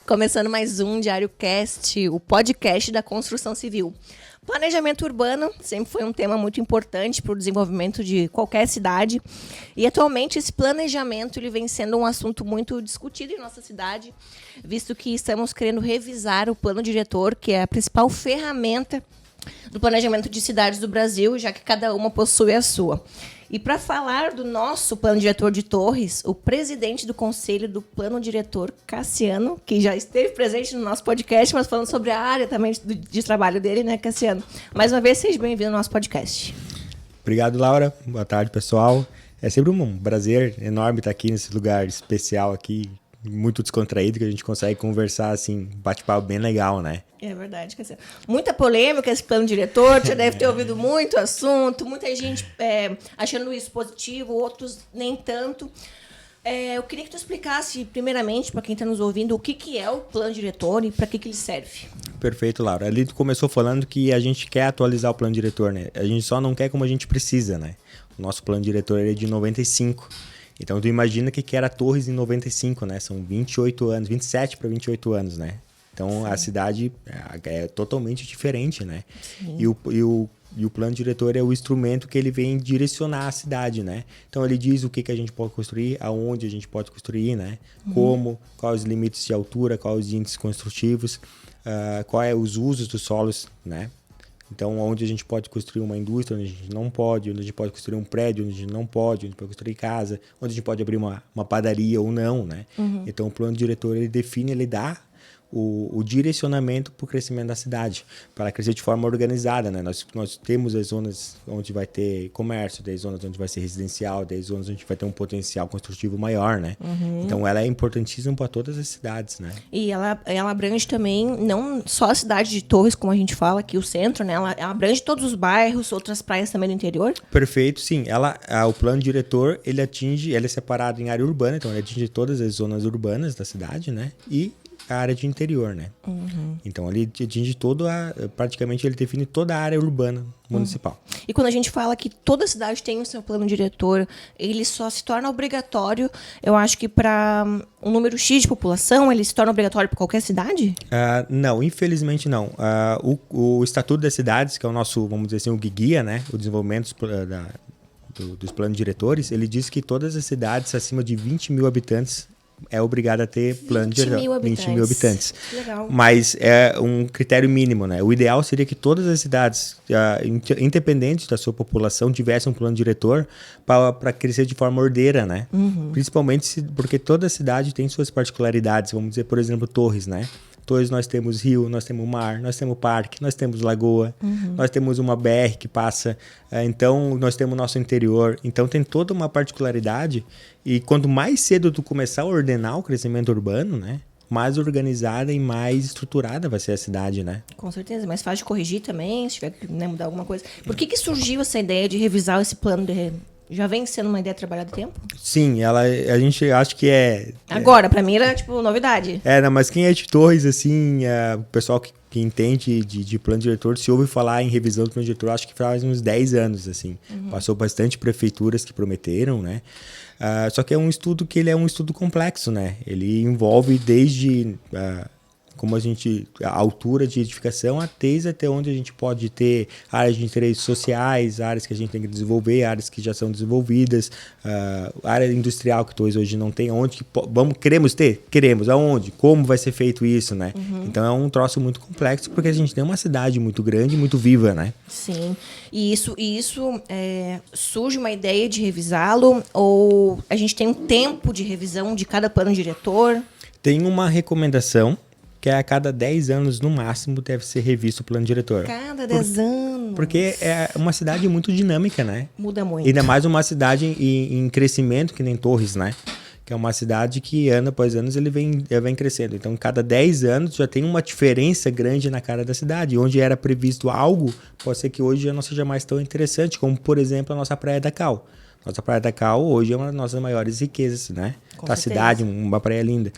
Começando mais um Diário Cast, o podcast da construção civil. Planejamento urbano sempre foi um tema muito importante para o desenvolvimento de qualquer cidade. E atualmente esse planejamento ele vem sendo um assunto muito discutido em nossa cidade, visto que estamos querendo revisar o plano diretor, que é a principal ferramenta do planejamento de cidades do Brasil, já que cada uma possui a sua. E para falar do nosso plano diretor de Torres, o presidente do Conselho do Plano Diretor, Cassiano, que já esteve presente no nosso podcast, mas falando sobre a área também de trabalho dele, né, Cassiano? Mais uma vez, seja bem-vindo ao nosso podcast. Obrigado, Laura. Boa tarde, pessoal. É sempre um prazer enorme estar aqui nesse lugar especial aqui, muito descontraído, que a gente consegue conversar, assim, bate-papo bem legal, né? É verdade, Cassiano. Muita polêmica esse plano diretor, você deve ter ouvido muito assunto, muita gente achando isso positivo, outros nem tanto. Eu queria que tu explicasse, primeiramente, para quem está nos ouvindo, o que é o plano diretor e para que ele serve. Perfeito, Laura. Ali tu começou falando que a gente quer atualizar o plano diretor, né? A gente só não quer como a gente precisa, né? O nosso plano diretor é de 95. Então tu imagina que era Torres em 95, né? São 28 anos, 27 para 28 anos, né? Então, sim, a cidade é totalmente diferente, né? E o plano diretor é o instrumento que ele vem direcionar a cidade, né? Então, ele diz o que a gente pode construir, aonde a gente pode construir, né? Como, quais os limites de altura, quais os índices construtivos, quais os usos dos solos, né? Então, onde a gente pode construir uma indústria, onde a gente não pode, onde a gente pode construir um prédio, onde a gente não pode, onde a gente pode construir casa, onde a gente pode abrir uma padaria ou não, né? Então, o plano diretor, ele define, ele dá o direcionamento para o crescimento da cidade, para crescer de forma organizada, né? Nós temos as zonas onde vai ter comércio, das zonas onde vai ser residencial, das zonas onde vai ter um potencial construtivo maior, né? Então, ela é importantíssima para todas as cidades, né? E ela abrange também, não só a cidade de Torres, como a gente fala aqui, o centro, né? Ela abrange todos os bairros, outras praias também do interior? Perfeito, sim. O plano diretor, ele é separado em área urbana, então ele atinge todas as zonas urbanas da cidade, né? E a área de interior, né? Então, ele atinge praticamente ele define toda a área urbana municipal. E quando a gente fala que toda cidade tem o seu plano diretor, ele só se torna obrigatório, eu acho que para um número X de população, ele se torna obrigatório para qualquer cidade? Não, infelizmente não. O Estatuto das Cidades, que é o nosso, vamos dizer assim, o guia, né? O desenvolvimento dos planos diretores, ele diz que todas as cidades acima de 20 mil habitantes é obrigado a ter plano de 20 mil habitantes. Legal. Mas é um critério mínimo, né? O ideal seria que todas as cidades, independentes da sua população, tivessem um plano diretor para crescer de forma ordeira, né? Principalmente porque toda cidade tem suas particularidades. Vamos dizer, por exemplo, Torres, né? Torres nós temos rio, nós temos mar, nós temos parque, nós temos lagoa, nós temos uma BR que passa, então nós temos nosso interior. Então tem toda uma particularidade e quanto mais cedo tu começar a ordenar o crescimento urbano, né, mais organizada e mais estruturada vai ser a cidade, né? Com certeza, mas fácil de corrigir também, se tiver que mudar alguma coisa. Por que surgiu essa ideia de revisar esse plano Já vem sendo uma ideia trabalhada há tempo? Sim, a gente acha que Agora, pra mim era tipo novidade. Não, mas quem é de Torres, assim, o pessoal que entende de plano diretor, se ouve falar em revisão do plano diretor, acho que faz uns 10 anos, assim. Passou bastante prefeituras que prometeram, né? Só que é um estudo que ele é um estudo complexo, né? Ele envolve desde a altura de edificação até onde a gente pode ter áreas de interesses sociais, áreas que a gente tem que desenvolver, áreas que já são desenvolvidas, área industrial que hoje não tem, queremos ter? Queremos, aonde? Como vai ser feito isso, né? Então é um troço muito complexo, porque a gente tem uma cidade muito grande e muito viva, né? Sim, e isso surge uma ideia de revisá-lo, ou a gente tem um tempo de revisão de cada plano diretor? Tem uma recomendação que a cada 10 anos, no máximo, deve ser revisto o plano diretor. Cada 10 anos? Porque é uma cidade muito dinâmica, né? Muda muito. Ainda mais uma cidade em crescimento, que nem Torres, né? Que é uma cidade que, ano após ano, ele vem crescendo. Então, cada 10 anos, já tem uma diferença grande na cara da cidade. Onde era previsto algo, pode ser que hoje já não seja mais tão interessante, como, por exemplo, a nossa Praia da Cal. Nossa Praia da Cal hoje é uma das nossas maiores riquezas, né? a cidade, uma praia linda.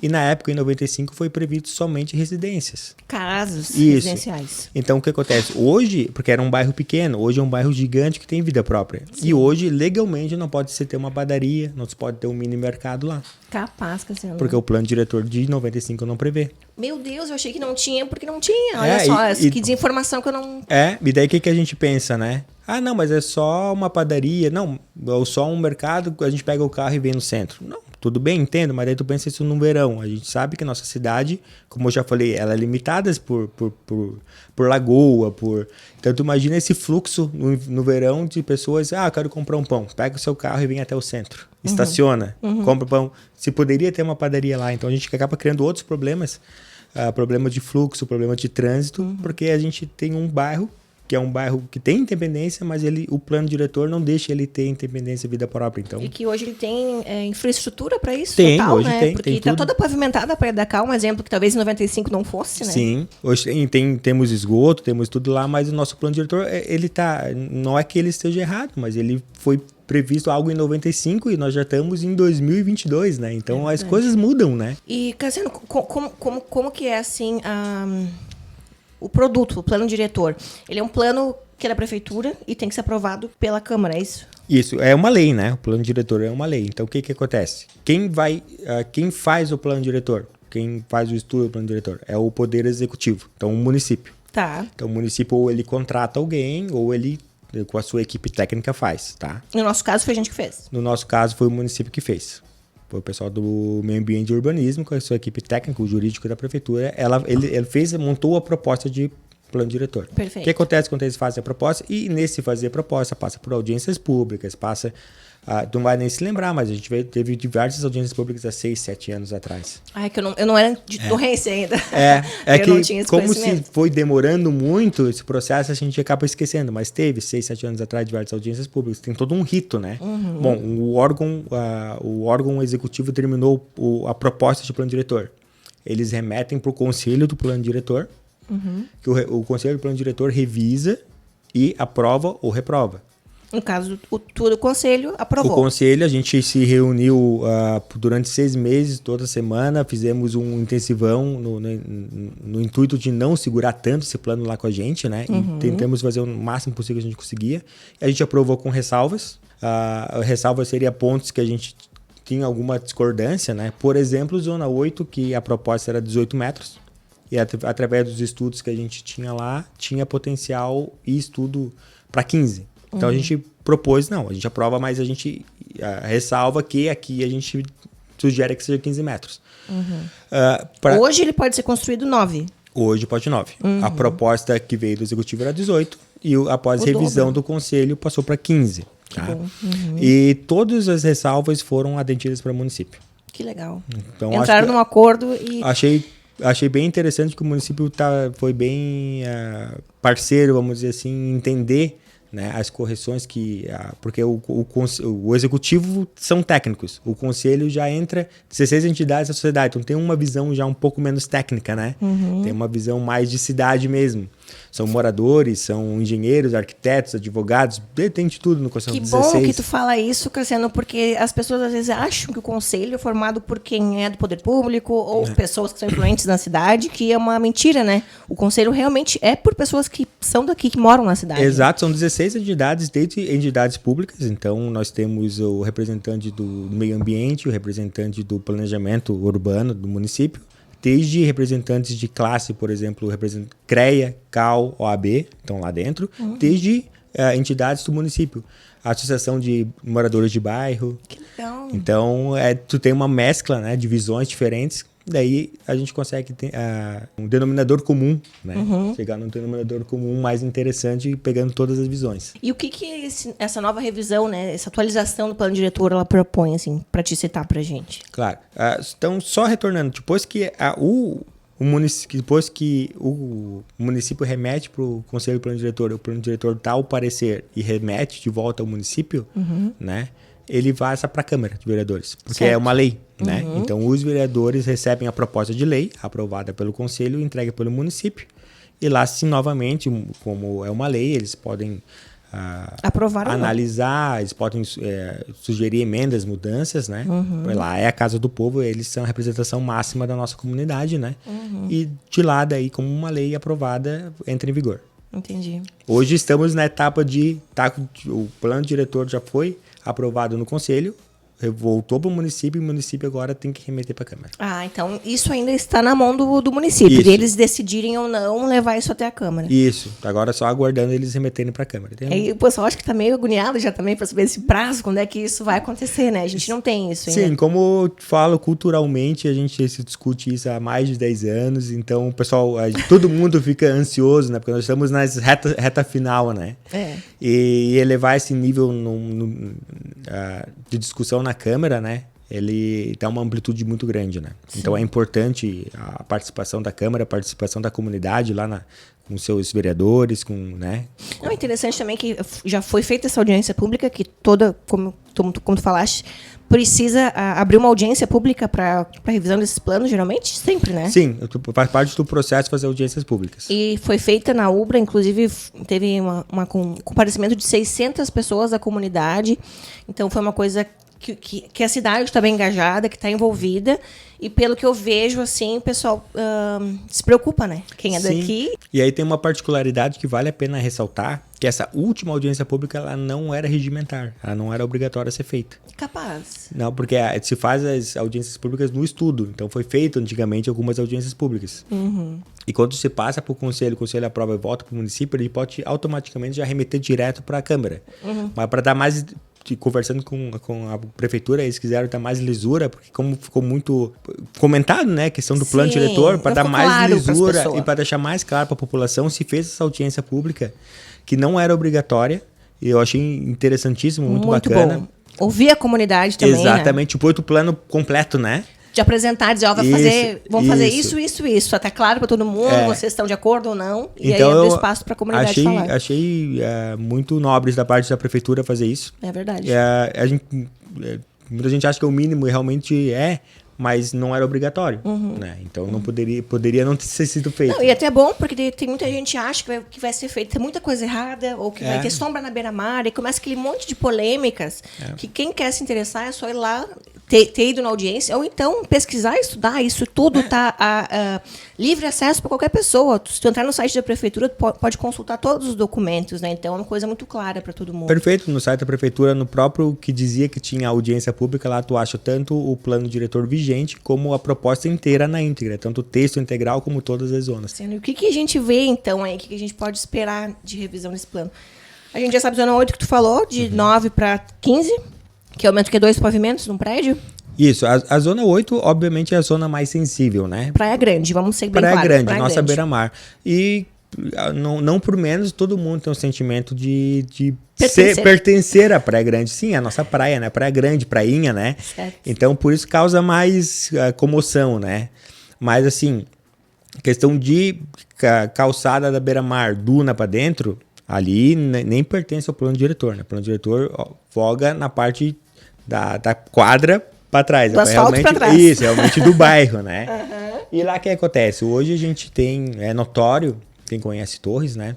E na época, em 95, foi previsto somente residências. Casas residenciais. Então, o que acontece? Hoje, porque era um bairro pequeno, hoje é um bairro gigante que tem vida própria. Sim. E hoje, legalmente, não pode se ter uma padaria, não se pode ter um mini mercado lá. Capaz, Cassiano. Porque o plano diretor de 95 não prevê. Meu Deus, eu achei que não tinha, porque não tinha. Olha só, que desinformação que eu não... E daí o que a gente pensa, né? Ah, não, mas é só uma padaria. Não, ou só um mercado, a gente pega o carro e vem no centro. Não, tudo bem, entendo, mas daí tu pensa isso no verão. A gente sabe que a nossa cidade, como eu já falei, ela é limitada por lagoa, Então tu imagina esse fluxo no verão de pessoas, eu quero comprar um pão. Pega o seu carro e vem até o centro. Estaciona, compra pão. Se poderia ter uma padaria lá. Então a gente acaba criando outros problemas. Problema de fluxo, problema de trânsito, porque a gente tem um bairro que é um bairro que tem independência, mas o plano diretor não deixa ele ter independência e vida própria. Então... E que hoje ele tem infraestrutura para isso? Tem, total, hoje né? tem. Porque está toda pavimentada a Praia da Cal, um exemplo que talvez em 95 não fosse, né? Sim, hoje temos esgoto, temos tudo lá, mas o nosso plano diretor, não é que ele esteja errado, mas ele foi previsto algo em 95 e nós já estamos em 2022, né? Então as coisas mudam, né? E, Cassiano, como que é assim o produto, o plano diretor? Ele é um plano que é da prefeitura e tem que ser aprovado pela Câmara, é isso? Isso, é uma lei, né? O plano diretor é uma lei. Então o que acontece? Quem faz o plano diretor? Quem faz o estudo do plano diretor? É o Poder Executivo, então o município. Tá. Então o município ou ele contrata alguém ou ele com a sua equipe técnica faz, tá? No nosso caso foi a gente que fez. No nosso caso foi o município que fez. Foi o pessoal do Meio Ambiente e Urbanismo, com a sua equipe técnica, o jurídico da prefeitura. Ele montou a proposta de plano diretor. Perfeito. O que acontece quando eles fazem a proposta? E nesse fazer a proposta, passa por audiências públicas, tu não vai nem se lembrar, mas a gente teve diversas audiências públicas há 6, 7 anos atrás. Que eu não era de torrência ainda. Eu não tinha esse como se foi demorando muito esse processo, a gente acaba esquecendo, mas teve 6, 7 anos atrás diversas audiências públicas, tem todo um rito, né? Bom, o órgão executivo terminou a proposta de plano diretor. Eles remetem para o conselho do plano diretor, que o conselho do plano diretor revisa e aprova ou reprova. No caso, o conselho aprovou. O conselho, a gente se reuniu durante 6 meses, toda semana, fizemos um intensivão no intuito de não segurar tanto esse plano lá com a gente, né? E tentamos fazer o máximo possível que a gente conseguia. A gente aprovou com ressalvas. A ressalva seria pontos que a gente tinha alguma discordância, né? Por exemplo, Zona 8, que a proposta era 18 metros. E através dos estudos que a gente tinha lá, tinha potencial e estudo para 15. Então a gente propôs, a gente aprova, mas a gente ressalva que aqui a gente sugere que seja 15 metros. Hoje ele pode ser construído 9? Hoje pode 9. A proposta que veio do executivo era 18 e após revisão do conselho passou para 15. Tá? E todas as ressalvas foram admitidas para o município. Que legal. Então, entraram num acordo e... Achei bem interessante que o município foi bem parceiro, vamos dizer assim, entender, né, as correções porque o executivo são técnicos, o conselho já entra 16 entidades da sociedade, então tem uma visão já um pouco menos técnica, né? Tem uma visão mais de cidade mesmo. São moradores, são engenheiros, arquitetos, advogados, tem de tudo no Conselho 16. Que bom que tu fala isso, Cassiano, porque as pessoas às vezes acham que o conselho é formado por quem é do poder público ou pessoas que são influentes na cidade, que é uma mentira, né? O conselho realmente é por pessoas que são daqui, que moram na cidade. Exato, são 16 entidades, desde entidades públicas, então nós temos o representante do meio ambiente, o representante do planejamento urbano do município, desde representantes de classe, por exemplo, CREA, CAL, OAB, estão lá dentro, desde entidades do município, a Associação de Moradores de Bairro. Que legal. Então, tu tem uma mescla, né, de visões diferentes, daí a gente consegue ter um denominador comum, né? Chegar num denominador comum mais interessante, pegando todas as visões. E o que essa nova revisão, né, essa atualização do plano diretor, ela propõe, assim, para te citar pra gente? Claro. Então, só retornando, depois que o município remete para o Conselho do Plano Diretor, o plano diretor dá o parecer e remete de volta ao município, né? Ele vai para a Câmara de Vereadores, porque é uma lei, né? Então, os vereadores recebem a proposta de lei, aprovada pelo Conselho, entregue pelo município, e lá, sim, novamente, como é uma lei, eles podem aprovar, eles podem sugerir emendas, mudanças, né? Lá é a Casa do Povo, eles são a representação máxima da nossa comunidade, né? E de lá, daí, como uma lei aprovada, entra em vigor. Entendi. Hoje estamos na etapa o plano diretor já foi aprovado no Conselho, voltou para o município e o município agora tem que remeter para a Câmara. Então isso ainda está na mão do município, de eles decidirem ou não levar isso até a Câmara. Isso, agora só aguardando eles remeterem para a Câmara. E o pessoal acho que está meio agoniado já também para saber esse prazo, quando é que isso vai acontecer, né? A gente não tem isso ainda. Sim, como eu falo, culturalmente a gente se discute isso há mais de 10 anos, então o pessoal, todo mundo fica ansioso, né? Porque nós estamos na reta final, né? E elevar esse nível de discussão na Câmara, né? Ele tem uma amplitude muito grande, né? Sim. Então é importante a participação da Câmara, a participação da comunidade lá com seus vereadores, né? É interessante também que já foi feita essa audiência pública, que toda, como tu falaste, precisa abrir uma audiência pública para revisão desses planos, geralmente? Sempre, né? Sim, faz parte do processo fazer audiências públicas. E foi feita na UBRA, inclusive teve um comparecimento de 600 pessoas da comunidade, então foi uma coisa que a cidade está bem engajada, que está envolvida, e pelo que eu vejo, assim, o pessoal se preocupa, né? Quem é daqui... E aí tem uma particularidade que vale a pena ressaltar, que essa última audiência pública, ela não era regimentar, ela não era obrigatória a ser feita. Capaz. Não, porque se faz as audiências públicas no estudo, então foi feito antigamente algumas audiências públicas. E quando se passa para o conselho aprova e volta para o município, ele pode automaticamente já remeter direto para a Câmara. Mas para dar mais... Conversando com a prefeitura, eles quiseram dar mais lisura, porque como ficou muito comentado, né, a questão do plano diretor, para dar mais lisura e para deixar mais claro para a população, se fez essa audiência pública, que não era obrigatória, e eu achei interessantíssimo, muito bacana. Bom. Ouvir a comunidade também, exatamente, né? O plano completo, né? De apresentar, dizer, vamos fazer isso. Até claro para todo mundo, vocês estão de acordo ou não. E então, aí abre espaço para a comunidade falar. Achei muito nobres da parte da prefeitura fazer isso. É verdade. Muita gente acha que é o mínimo e realmente mas não era obrigatório. Né? Então não poderia não ter sido feito. Não, e até bom, porque tem muita gente que acha que vai ser feita muita coisa errada, ou que vai ter sombra na beira-mar, e começa aquele monte de polêmicas, que quem quer se interessar é só ir lá, ter ido na audiência, ou então pesquisar, estudar, isso tudo está livre acesso para qualquer pessoa. Se tu entrar no site da prefeitura, tu pode consultar todos os documentos, né? Então é uma coisa muito clara para todo mundo. Perfeito, no site da prefeitura, no próprio que dizia que tinha audiência pública, lá tu acha tanto o plano diretor vigente, como a proposta inteira na íntegra, tanto o texto integral como todas as zonas. E o que a gente vê então aí, o que a gente pode esperar de revisão desse plano? A gente já sabe zona 8 que tu falou, de 9 para 15, que aumenta 2 pavimentos num prédio. Isso, a zona 8, obviamente, é a zona mais sensível, né? Praia Grande, vamos ser bem claros. Praia Grande, nossa beira-mar. E não por menos, todo mundo tem um sentimento de pertencer à Praia Grande. Sim, a nossa praia, né? Praia Grande, prainha, né? Certo. Então, por isso causa mais comoção, né? Mas, assim, questão de calçada da beira-mar, duna para dentro, ali nem pertence ao plano diretor, né? O plano diretor voga na parte da quadra para trás. Do asfalto para trás. Isso, realmente do bairro, né? E lá o que acontece? Hoje a gente tem, é notório, quem conhece Torres, né?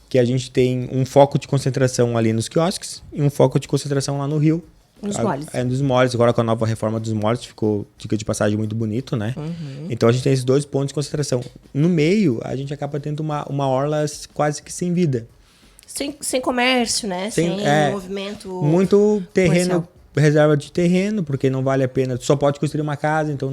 Que a gente tem um foco de concentração ali nos quiosques e um foco de concentração lá no Rio. Nos moles. Nos moles. Agora com a nova reforma dos moles ficou, dica de passagem, muito bonito, né? Então a gente tem esses 2 pontos de concentração. No meio, a gente acaba tendo uma orla quase que sem vida. Sem comércio, né? Sem movimento. Muito terreno, comercial. Reserva de terreno, porque não vale a pena. Tu só pode construir uma casa, então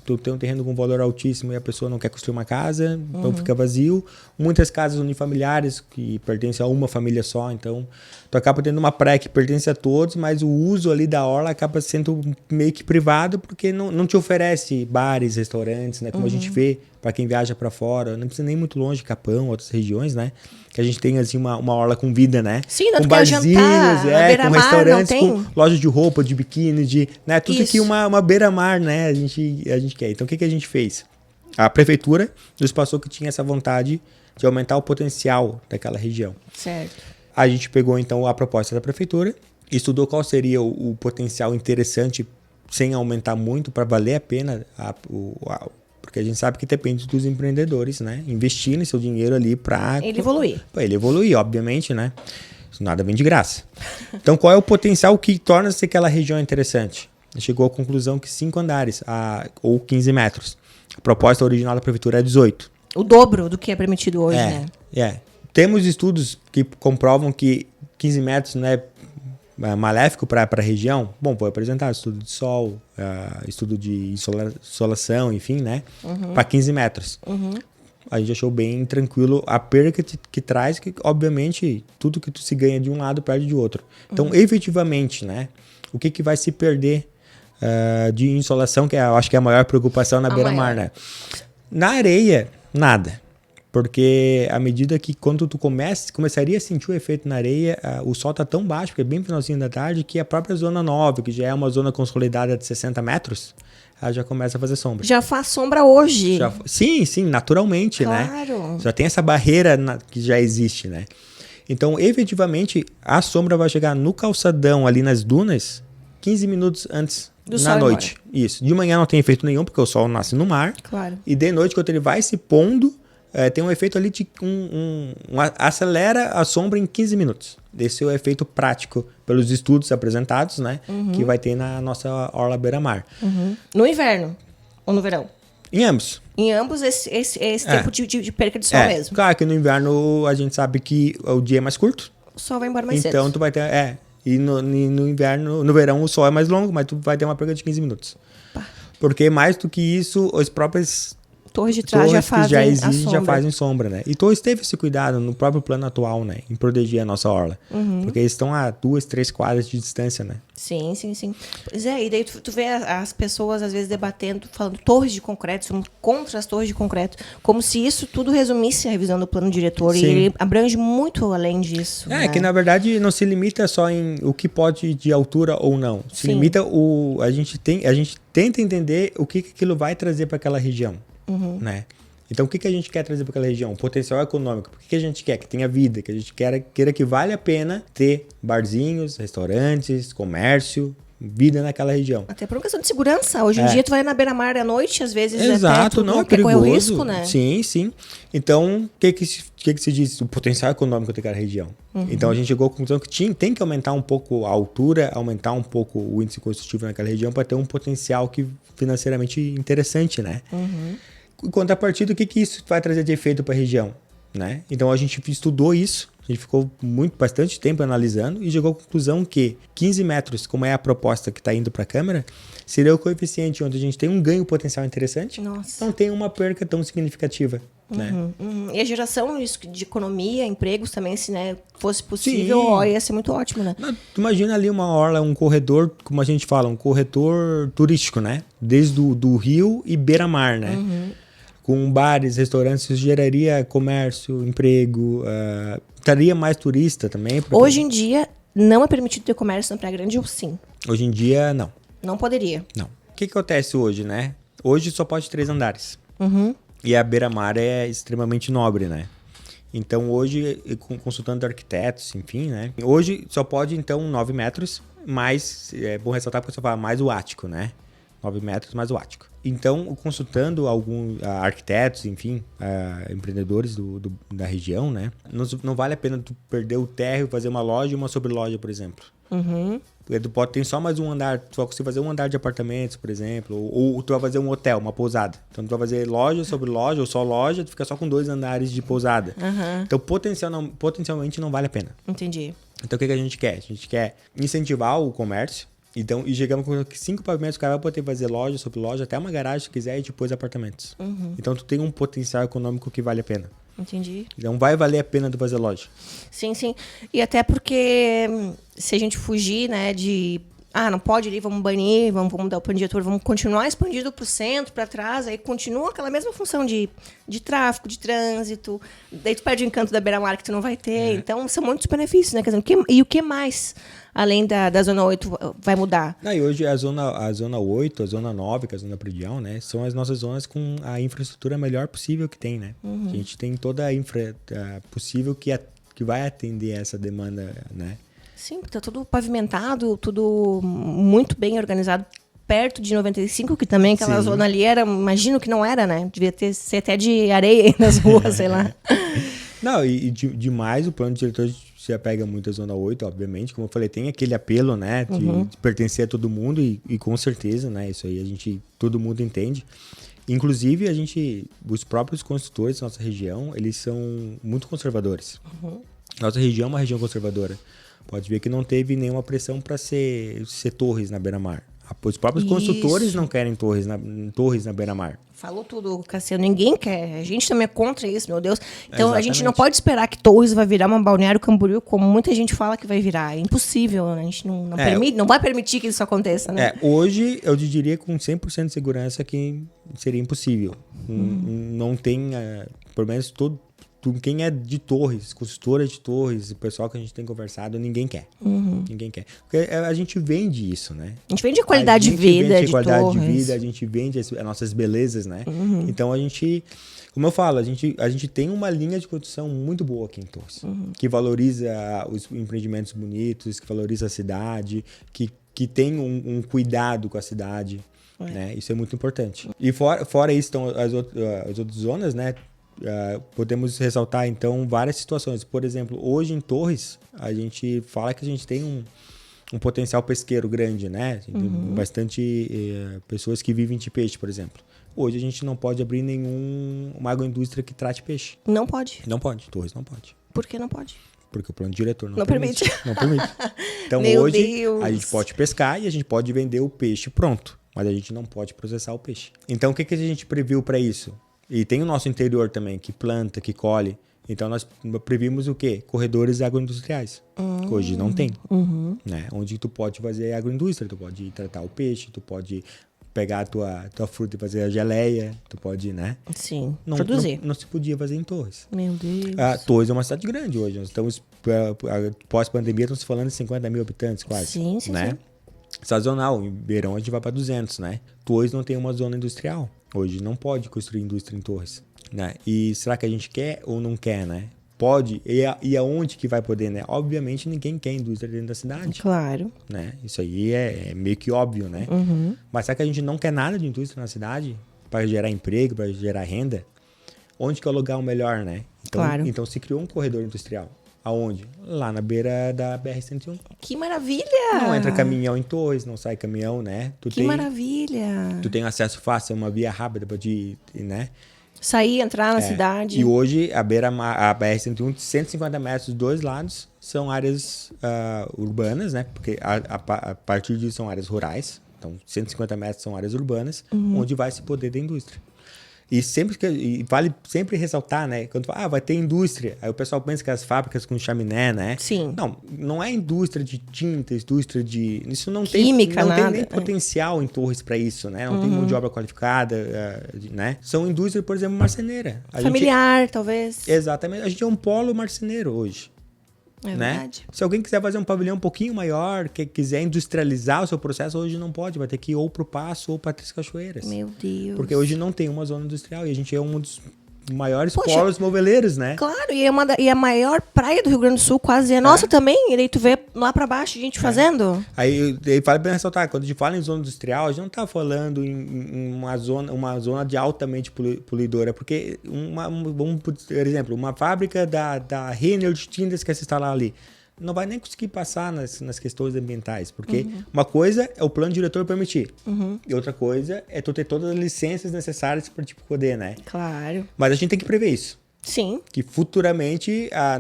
tu tem um terreno com valor altíssimo e a pessoa não quer construir uma casa, então fica vazio. Muitas casas unifamiliares que pertencem a uma família só, então tu acaba tendo uma praia que pertence a todos, mas o uso ali da orla acaba sendo meio que privado, porque não te oferece bares, restaurantes, né? Como a gente vê para quem viaja para fora, não precisa nem muito longe, Capão, outras regiões, né? Que a gente tem assim uma orla com vida, né? Sim, não com barzinhos, com restaurantes, com loja de roupa, de biquíni, né? Tudo aqui uma beira-mar, né? A gente quer. Então o que a gente fez? A prefeitura nos passou que tinha essa vontade de aumentar o potencial daquela região. Certo. A gente pegou então a proposta da prefeitura, estudou qual seria o potencial interessante sem aumentar muito para valer a pena porque a gente sabe que depende dos empreendedores, né? Investirem seu dinheiro ali para... Ele evoluir. Ele evoluir, obviamente, né? Nada vem de graça. Então, qual é o potencial que torna-se aquela região interessante? Chegou à conclusão que 5 andares, ou 15 metros. A proposta original da prefeitura é 18. O dobro do que é permitido hoje, né? Temos estudos que comprovam que 15 metros não é maléfico para a região. Bom, foi apresentado estudo de sol, estudo de insolação, enfim, né? Para 15 metros. A gente achou bem tranquilo a perda que traz, que obviamente tudo que tu se ganha de um lado perde de outro. Então, efetivamente, né? O que vai se perder de insolação, que eu acho que é a maior preocupação na beira-mar, né? Na areia, nada. Porque à medida que quando tu começaria a sentir o efeito na areia, o sol tá tão baixo, porque é bem finalzinho da tarde, que a própria zona 9, que já é uma zona consolidada de 60 metros, ela já começa a fazer sombra. Já faz sombra hoje. Sim, naturalmente, né? Claro. Já tem essa barreira que já existe, né? Então, efetivamente, a sombra vai chegar no calçadão, ali nas dunas, 15 minutos antes na noite. Isso. De manhã não tem efeito nenhum, porque o sol nasce no mar. Claro. E de noite, quando ele vai se pondo, tem um efeito ali de acelera a sombra em 15 minutos. Esse é o efeito prático pelos estudos apresentados, né? Que vai ter na nossa orla beira-mar. No inverno ou no verão? Em ambos. Em ambos, esse tempo de perca de sol mesmo. Claro que no inverno a gente sabe que o dia é mais curto. O sol vai embora mais cedo. Então tu vai ter... E no inverno, no verão o sol é mais longo, mas tu vai ter uma perda de 15 minutos. Porque mais do que isso, as próprias torres de trás já fazem sombra, né? E torres teve esse cuidado no próprio plano atual, né? Em proteger a nossa orla. Porque eles estão a 2, 3 quadras de distância, né? Sim. Pois é, e daí tu vê as pessoas às vezes debatendo, falando torres de concreto, somos contra as torres de concreto, como se isso tudo resumisse a revisão do plano diretor. Sim. E ele abrange muito além disso. É, né? Que na verdade não se limita só em o que pode de altura ou não. Se limita a gente tenta entender o que aquilo vai trazer para aquela região. Né? Então, o que a gente quer trazer para aquela região? O potencial econômico. Por que a gente quer? Que tenha vida, que a gente queira que vale a pena ter barzinhos, restaurantes, comércio, vida naquela região. Até por uma questão de segurança. Hoje em dia, tu vai na beira-mar à noite, às vezes Exato, até não é perigoso. Correr o risco, né? Sim. Então, o que se diz? O potencial econômico daquela região. Então, a gente chegou à conclusão que tem que aumentar um pouco a altura, aumentar um pouco o índice construtivo naquela região para ter um potencial financeiramente interessante, né? Em contrapartida, o que isso vai trazer de efeito para a região, né? Então, a gente estudou isso, a gente ficou bastante tempo analisando e chegou à conclusão que 15 metros, como é a proposta que está indo para a Câmara, seria o coeficiente onde a gente tem um ganho potencial interessante, não tem uma perca tão significativa. Né? E a geração de economia, empregos também, se fosse possível, ia ser muito ótimo, né? Imagina ali uma orla, um corredor, como a gente fala, um corredor turístico, né? Desde do rio e beira-mar, né? Com bares, restaurantes, isso geraria comércio, emprego, traria mais turista também. Hoje em dia, não é permitido ter comércio na Praia Grande ou sim? Hoje em dia, não. Não poderia? Não. O que acontece hoje, né? Hoje só pode 3 andares. E a beira-mar é extremamente nobre, né? Então, hoje, consultando arquitetos, enfim, né? Hoje só pode, então, 9 metros, mas é bom ressaltar porque você fala mais o ático, né? 9 metros mais o ático. Então, consultando alguns arquitetos, enfim, empreendedores da região, né? Não vale a pena tu perder o térreo e fazer uma loja e uma sobreloja, por exemplo. Porque tu pode ter só mais um andar, tu vai conseguir fazer um andar de apartamentos, por exemplo, ou tu vai fazer um hotel, uma pousada. Então, tu vai fazer loja sobre loja, ou só loja, tu fica só com 2 andares de pousada. Então, potencialmente não vale a pena. Entendi. Então, o que a gente quer? A gente quer incentivar o comércio. Então, e chegamos com 5 pavimentos, o cara vai poder fazer loja sobre loja, até uma garagem se quiser, e depois apartamentos. Então, tu tem um potencial econômico que vale a pena. Entendi. Então, vai valer a pena tu fazer loja. Sim. E até porque se a gente fugir, né, de... não pode ir, vamos banir, vamos mudar o plano diretor, vamos continuar expandido para o centro, para trás, aí continua aquela mesma função de tráfego, de trânsito, daí tu perde o encanto da beira-mar que tu não vai ter. Então, são muitos benefícios, né? Quer dizer, e o que mais, além da Zona 8, vai mudar? E hoje a zona 8, a Zona 9, que é a Zona Predial, né? São as nossas zonas com a infraestrutura melhor possível que tem, né? A gente tem toda a infra possível que vai atender essa demanda, né? Sim, tá tudo pavimentado, tudo muito bem organizado, perto de 95, que também aquela zona ali era, imagino que não era, né? Devia ser até de areia nas ruas, sei lá. Não, e demais o plano diretor se apega muito à Zona 8, obviamente. Como eu falei, tem aquele apelo, né? De pertencer a todo mundo e com certeza, né? Isso aí todo mundo entende. Inclusive, os próprios construtores da nossa região, eles são muito conservadores. Nossa região é uma região conservadora. Pode ver que não teve nenhuma pressão para ser torres na beira-mar. Os próprios construtores não querem torres na beira-mar. Falou tudo, Cassiano. Ninguém quer. A gente também é contra isso, meu Deus. Então, Exatamente. a gente não pode esperar que Torres vai virar uma Balneário Camboriú, como muita gente fala que vai virar. É impossível, né? A gente não vai permitir que isso aconteça, né? Hoje, eu te diria com 100% de segurança que seria impossível. Não tem, pelo menos quem é de torres, consultora de torres, o pessoal que a gente tem conversado, ninguém quer. Ninguém quer. Porque a gente vende isso, né? A gente vende a qualidade de vida de torres. A gente vende as nossas belezas, né? Então, como eu falo, a gente tem uma linha de construção muito boa aqui em Torres, que valoriza os empreendimentos bonitos, que valoriza a cidade, que tem um cuidado com a cidade, né? Isso é muito importante. E fora isso, estão as outras zonas, né? Podemos ressaltar, então, várias situações. Por exemplo, hoje em Torres, a gente fala que a gente tem um potencial pesqueiro grande, né? Tem bastante pessoas que vivem de peixe, por exemplo. Hoje a gente não pode abrir uma agroindústria que trate peixe. Não pode? Não pode, Torres não pode. Por que não pode? Porque o plano diretor não permite. Não permite. Então hoje a gente pode pescar e a gente pode vender o peixe pronto, mas a gente não pode processar o peixe. Então o que a gente previu para isso? E tem o nosso interior também, que planta, que colhe. Então, nós previmos o quê? Corredores agroindustriais. Que hoje não tem. Né? Onde tu pode fazer agroindústria, tu pode tratar o peixe, tu pode pegar a tua fruta e fazer a geleia, tu pode, né? Sim, produzir. Não se podia fazer em Torres. Meu Deus. Torres é uma cidade grande hoje. Nós estamos, pós-pandemia, estamos falando de 50 mil habitantes quase. Sim. Sazonal, em verão a gente vai para 200, né? Torres não tem uma zona industrial. Hoje não pode construir indústria em Torres, né? E será que a gente quer ou não quer, né? Pode. E aonde que vai poder, né? Obviamente ninguém quer indústria dentro da cidade. Claro. Né? Isso aí é meio que óbvio, né? Mas será que a gente não quer nada de indústria na cidade? Para gerar emprego, para gerar renda? Onde que é o lugar melhor, né? Claro. Então se criou um corredor industrial. Aonde? Lá na beira da BR-101. Que maravilha! Não entra caminhão em Torres, não sai caminhão, né? Maravilha! Tu tem acesso fácil a uma via rápida para né? Sair, entrar na cidade. E hoje a BR-101, 150 metros dos dois lados, são áreas urbanas, né? Porque a partir disso são áreas rurais. Então, 150 metros são áreas urbanas, onde vai se poder da indústria. E vale sempre ressaltar, né? Quando fala, vai ter indústria. Aí o pessoal pensa que as fábricas com chaminé, né? Sim. Não é indústria de tinta, indústria de... Isso não Química, tem nem potencial em Torres para isso, né? Não tem mão de obra qualificada, né? São indústria, por exemplo, marceneira. Familiar, talvez. Exatamente. A gente é um polo marceneiro hoje. É né? verdade. Se alguém quiser fazer um pavilhão um pouquinho maior, quiser industrializar o seu processo, hoje não pode. Vai ter que ir ou pro Passo ou para Três Cachoeiras. Meu Deus. Porque hoje não tem uma zona industrial e a gente é um dos maiores polos moveleiros, né? Claro, e a maior praia do Rio Grande do Sul quase é nossa também. E daí tu vê lá pra baixo gente fazendo. Aí vale bem ressaltar, quando a gente fala em zona industrial, a gente não tá falando em uma zona de altamente poluidora, porque vamos, por exemplo, uma fábrica da Renner de tintas que quer se instalar ali, não vai nem conseguir passar nas questões ambientais, porque uma coisa é o plano diretor permitir, e outra coisa é tu ter todas as licenças necessárias para tipo poder, né? Claro. Mas a gente tem que prever isso. Sim. Que futuramente as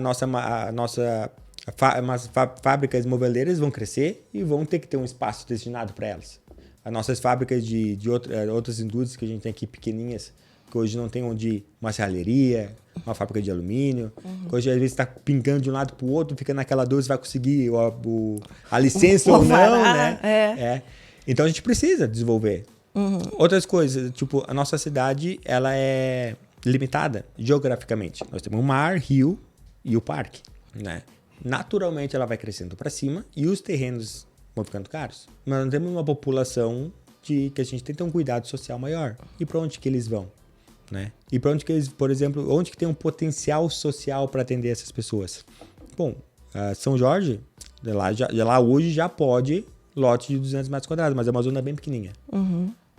fábricas moveleiras vão crescer e vão ter que ter um espaço destinado para elas. As nossas fábricas de outras indústrias que a gente tem aqui pequenininhas, que hoje não tem onde ir, uma serralheria, uma fábrica de alumínio, que hoje às vezes está pingando de um lado para o outro, fica naquela dúvida se vai conseguir a licença ou não, né? Então a gente precisa desenvolver. Outras coisas, tipo, a nossa cidade, ela é limitada geograficamente. Nós temos o mar, rio e o parque, né? Naturalmente ela vai crescendo para cima e os terrenos vão ficando caros. Mas nós temos uma população que a gente tem que ter um cuidado social maior. E para onde que eles vão? Né? E para onde que eles, por exemplo, onde que tem um potencial social para atender essas pessoas? Bom, São Jorge, lá hoje já pode lote de 200 metros quadrados, mas é uma zona bem pequenininha.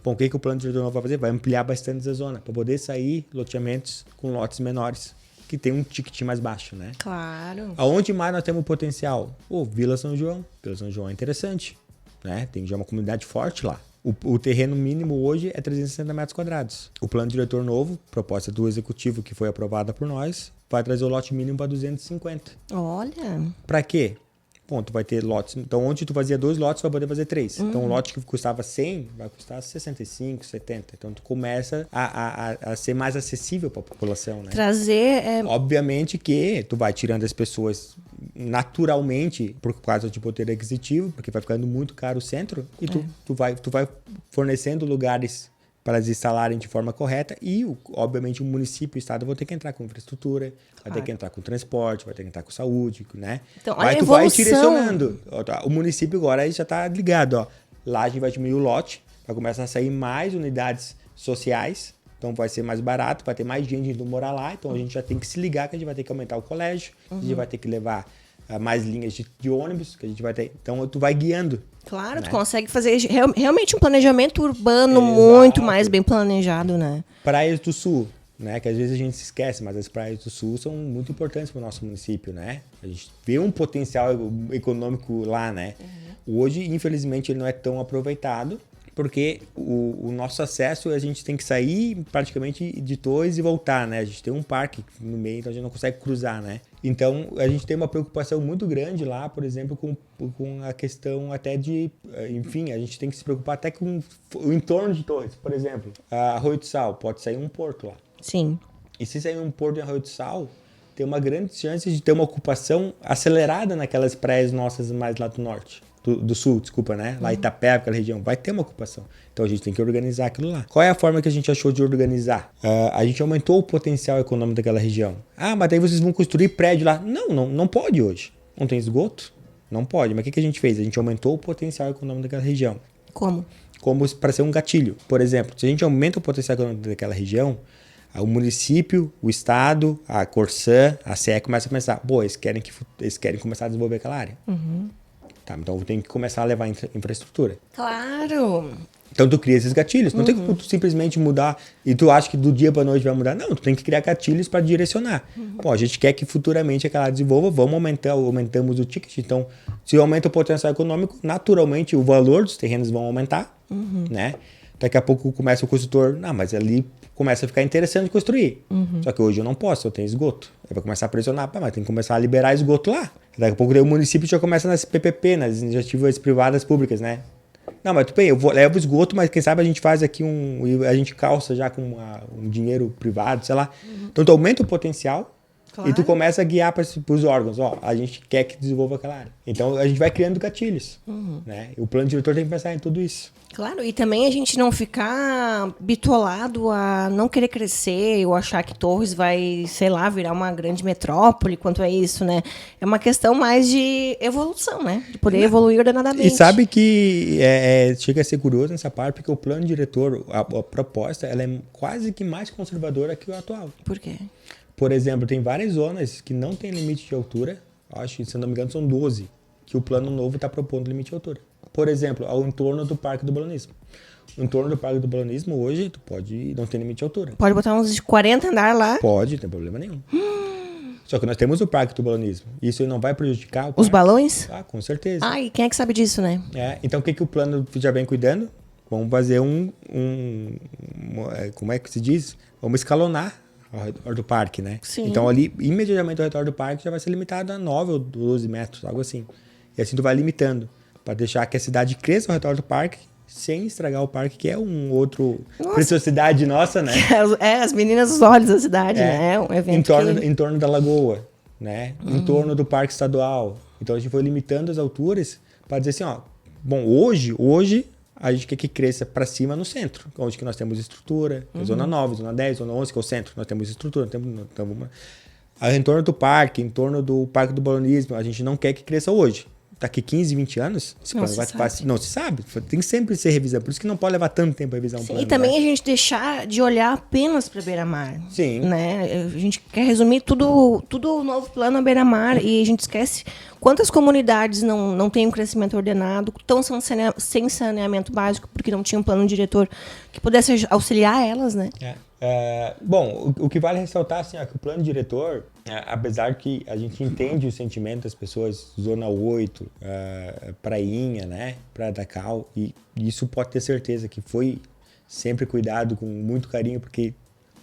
Bom, o plano diretor vai fazer? Vai ampliar bastante essa zona, para poder sair loteamentos com lotes menores. que tem um ticket mais baixo, né? Claro. Aonde mais nós temos potencial? Vila São João. Vila São João é interessante, né? Tem já uma comunidade forte lá. O terreno mínimo hoje é 360 metros quadrados. O plano diretor novo, proposta do executivo que foi aprovada por nós, vai trazer o lote mínimo para 250. Olha. Para quê? Bom, tu vai ter lotes. Então, onde tu fazia 2 lotes, tu vai poder fazer 3. Então, um lote que custava 100 vai custar 65, 70. Então, tu começa a ser mais acessível para a população, né? Trazer... Obviamente que tu vai tirando as pessoas naturalmente por causa de poder aquisitivo, porque vai ficando muito caro o centro, e tu vai fornecendo lugares para elas instalarem de forma correta e, obviamente, o município e o estado vão ter que entrar com infraestrutura, vai ter que entrar com transporte, vai ter que entrar com saúde, né? Então, tu vai direcionando. O município agora já está ligado, ó. Lá a gente vai diminuir o lote, vai começar a sair mais unidades sociais, então vai ser mais barato, vai ter mais gente indo morar lá, então a gente já tem que se ligar que a gente vai ter que aumentar o colégio, a gente vai ter que levar mais linhas de ônibus, que a gente vai ter. Então tu vai guiando. Claro, né? Tu consegue fazer realmente um planejamento urbano muito mais bem planejado, né? Praias do Sul, né? Que às vezes a gente se esquece, mas as praias do Sul são muito importantes para o nosso município, né? A gente vê um potencial econômico lá, né? Hoje, infelizmente, ele não é tão aproveitado, porque o nosso acesso, a gente tem que sair praticamente de Torres e voltar, né? A gente tem um parque no meio, então a gente não consegue cruzar, né? Então, a gente tem uma preocupação muito grande lá, por exemplo, com a questão até de... Enfim, a gente tem que se preocupar até com o entorno de Torres, por exemplo. Arroio do Sal, pode sair um porto lá. Sim. E se sair um porto em Arroio do Sal, tem uma grande chance de ter uma ocupação acelerada naquelas praias nossas mais lá do norte. Do sul, desculpa, né? Lá em Itapeva, aquela região, vai ter uma ocupação. Então a gente tem que organizar aquilo lá. Qual é a forma que a gente achou de organizar? A gente aumentou o potencial econômico daquela região. Mas daí vocês vão construir prédio lá. Não pode hoje. Não tem esgoto? Não pode. Mas o que a gente fez? A gente aumentou o potencial econômico daquela região. Como? Como para ser um gatilho. Por exemplo, se a gente aumenta o potencial econômico daquela região, o município, o estado, a Corsã, a CE começa a pensar, eles querem começar a desenvolver aquela área. Tá, então eu tenho que começar a levar infraestrutura. Claro! Então tu cria esses gatilhos. Não tem como tu simplesmente mudar e tu acha que do dia para noite vai mudar. Não, tu tem que criar gatilhos para direcionar. A gente quer que futuramente aquela desenvolva, aumentamos o ticket. Então, se aumenta o potencial econômico, naturalmente o valor dos terrenos vão aumentar, né? Daqui a pouco começa o construtor, mas ali começa a ficar interessante construir. Só que hoje eu não posso, eu tenho esgoto. Aí vai começar a pressionar, mas tem que começar a liberar esgoto lá. Daqui a pouco daí o município já começa nas PPP, nas iniciativas privadas públicas, né? Não, mas tudo bem, eu levo esgoto, mas quem sabe a gente faz aqui a gente calça já com um dinheiro privado, sei lá. Então tu aumenta o potencial. Claro. E tu começa a guiar para os órgãos. A gente quer que desenvolva aquela área. Então, a gente vai criando gatilhos. Né? E o plano diretor tem que pensar em tudo isso. Claro, e também a gente não ficar bitolado a não querer crescer ou achar que Torres vai, sei lá, virar uma grande metrópole, quanto é isso, né? É uma questão mais de evolução, né? De poder evoluir ordenadamente. E sabe que chega a ser curioso nessa parte, porque o plano diretor, a proposta, ela é quase que mais conservadora que o atual. Por quê? Por exemplo, tem várias zonas que não tem limite de altura, acho que, se não me engano, são 12, que o plano novo está propondo limite de altura. Por exemplo, ao entorno do Parque do Balonismo. O entorno do Parque do Balonismo, hoje, não tem limite de altura. Pode botar uns 40 andar lá? Pode, não tem problema nenhum. Só que nós temos o Parque do Balonismo. Isso não vai prejudicar o parque? Os balões? Com certeza. E quem é que sabe disso, né? Então, o que o plano já vem cuidando? Vamos fazer como é que se diz? Vamos escalonar ao redor do parque, né? Sim. Então, ali, imediatamente ao redor do parque, já vai ser limitado a 9 ou 12 metros, algo assim. E assim tu vai limitando, para deixar que a cidade cresça ao redor do parque, sem estragar o parque, que é um outro preciosidade nossa, né? As meninas dos olhos da cidade, né? Um evento em torno da lagoa, né? Em torno do parque estadual. Então, a gente foi limitando as alturas para dizer assim, hoje a gente quer que cresça para cima no centro, onde que nós temos estrutura, zona 9, zona 10, zona 11, que é o centro, nós temos estrutura, em torno do parque, em torno do Parque do Balonismo, a gente não quer que cresça hoje. Daqui 15, 20 anos, esse plano não se sabe. Tem que sempre ser revisão. Por isso que não pode levar tanto tempo a revisar um plano. E também a gente deixar de olhar apenas para beira-mar. Sim. Né? A gente quer resumir tudo o novo plano à beira-mar e a gente esquece Quantas comunidades não têm um crescimento ordenado, estão sem saneamento básico, porque não tinha um plano diretor que pudesse auxiliar elas, né? Bom, o que vale ressaltar assim, é que o plano diretor, apesar que a gente entende o sentimento das pessoas, Zona 8, Prainha, né, Praia da Cal, e isso pode ter certeza que foi sempre cuidado com muito carinho, porque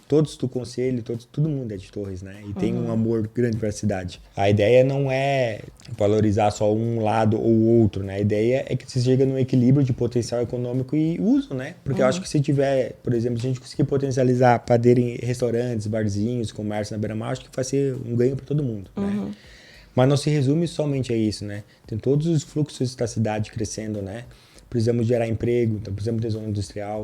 todos do conselho, todo mundo é de Torres, né? E tem um amor grande para a cidade. A ideia não é valorizar só um lado ou outro, né? A ideia é que se chega num equilíbrio de potencial econômico e uso, né? Porque eu acho que se tiver, por exemplo, se a gente conseguir potencializar padeira em restaurantes, barzinhos, comércio na beira-mar, acho que vai ser um ganho para todo mundo, né? Mas não se resume somente a isso, né? Tem todos os fluxos da cidade crescendo, né? Precisamos gerar emprego, então precisamos ter zona industrial.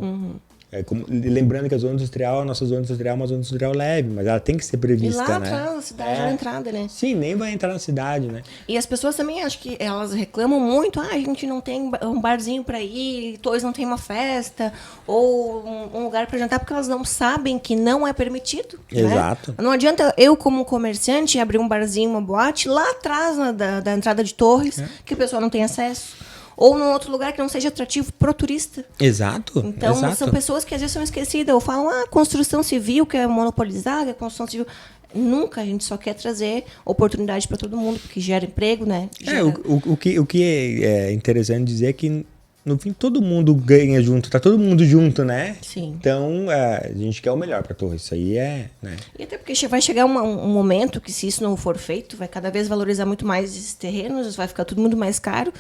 Lembrando que a zona industrial, a nossa zona industrial é uma zona industrial leve, mas ela tem que ser prevista, e lá né? atrás, a cidade na entrada, né? Sim, nem vai entrar na cidade, né? E as pessoas também, acho que elas reclamam muito, a gente não tem um barzinho para ir, Torres não tem uma festa, ou um lugar para jantar, porque elas não sabem que não é permitido. Exato. Né? Não adianta eu, como comerciante, abrir um barzinho, uma boate, lá atrás da entrada de Torres, que o pessoal não tem acesso. Ou num outro lugar que não seja atrativo pro turista. Exato. Então, são pessoas que às vezes são esquecidas. Ou falam, construção civil, que é monopolizada, construção civil. Nunca, a gente só quer trazer oportunidade para todo mundo, porque gera emprego, né? O que é interessante dizer é que, no fim, todo mundo ganha junto, tá todo mundo junto, né? Sim. Então, a gente quer o melhor pra Torres, isso aí né? E até porque vai chegar um momento que, se isso não for feito, vai cada vez valorizar muito mais esses terrenos, vai ficar tudo muito mais caro.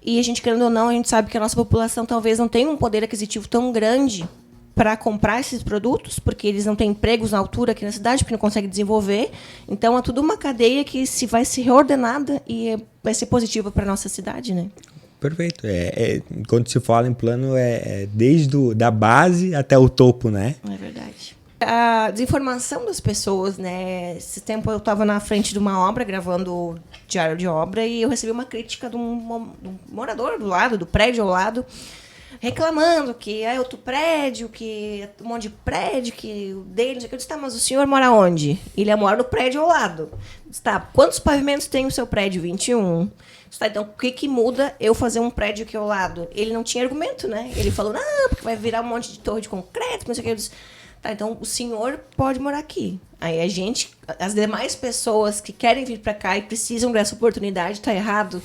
E a gente, querendo ou não, a gente sabe que a nossa população talvez não tenha um poder aquisitivo tão grande para comprar esses produtos, porque eles não têm empregos na altura aqui na cidade, porque não conseguem desenvolver. Então, é tudo uma cadeia que vai ser reordenada e vai ser positiva para a nossa cidade, né? Perfeito. Quando se fala em plano, desde da base até o topo, né? É verdade. A desinformação das pessoas, né? Esse tempo eu estava na frente de uma obra, gravando diário de obra, e eu recebi uma crítica de um morador do lado, do prédio ao lado, reclamando que é outro prédio, que um monte de prédio, que o dele... Eu disse, mas o senhor mora onde? Ele mora no prédio ao lado. Eu disse, quantos pavimentos tem o seu prédio? 21. Então, o que muda eu fazer um prédio aqui ao lado? Ele não tinha argumento, né? Ele falou, não, porque vai virar um monte de torre de concreto, não sei o que. Eu disse, então o senhor pode morar aqui. Aí as demais pessoas que querem vir para cá e precisam dessa oportunidade, tá errado.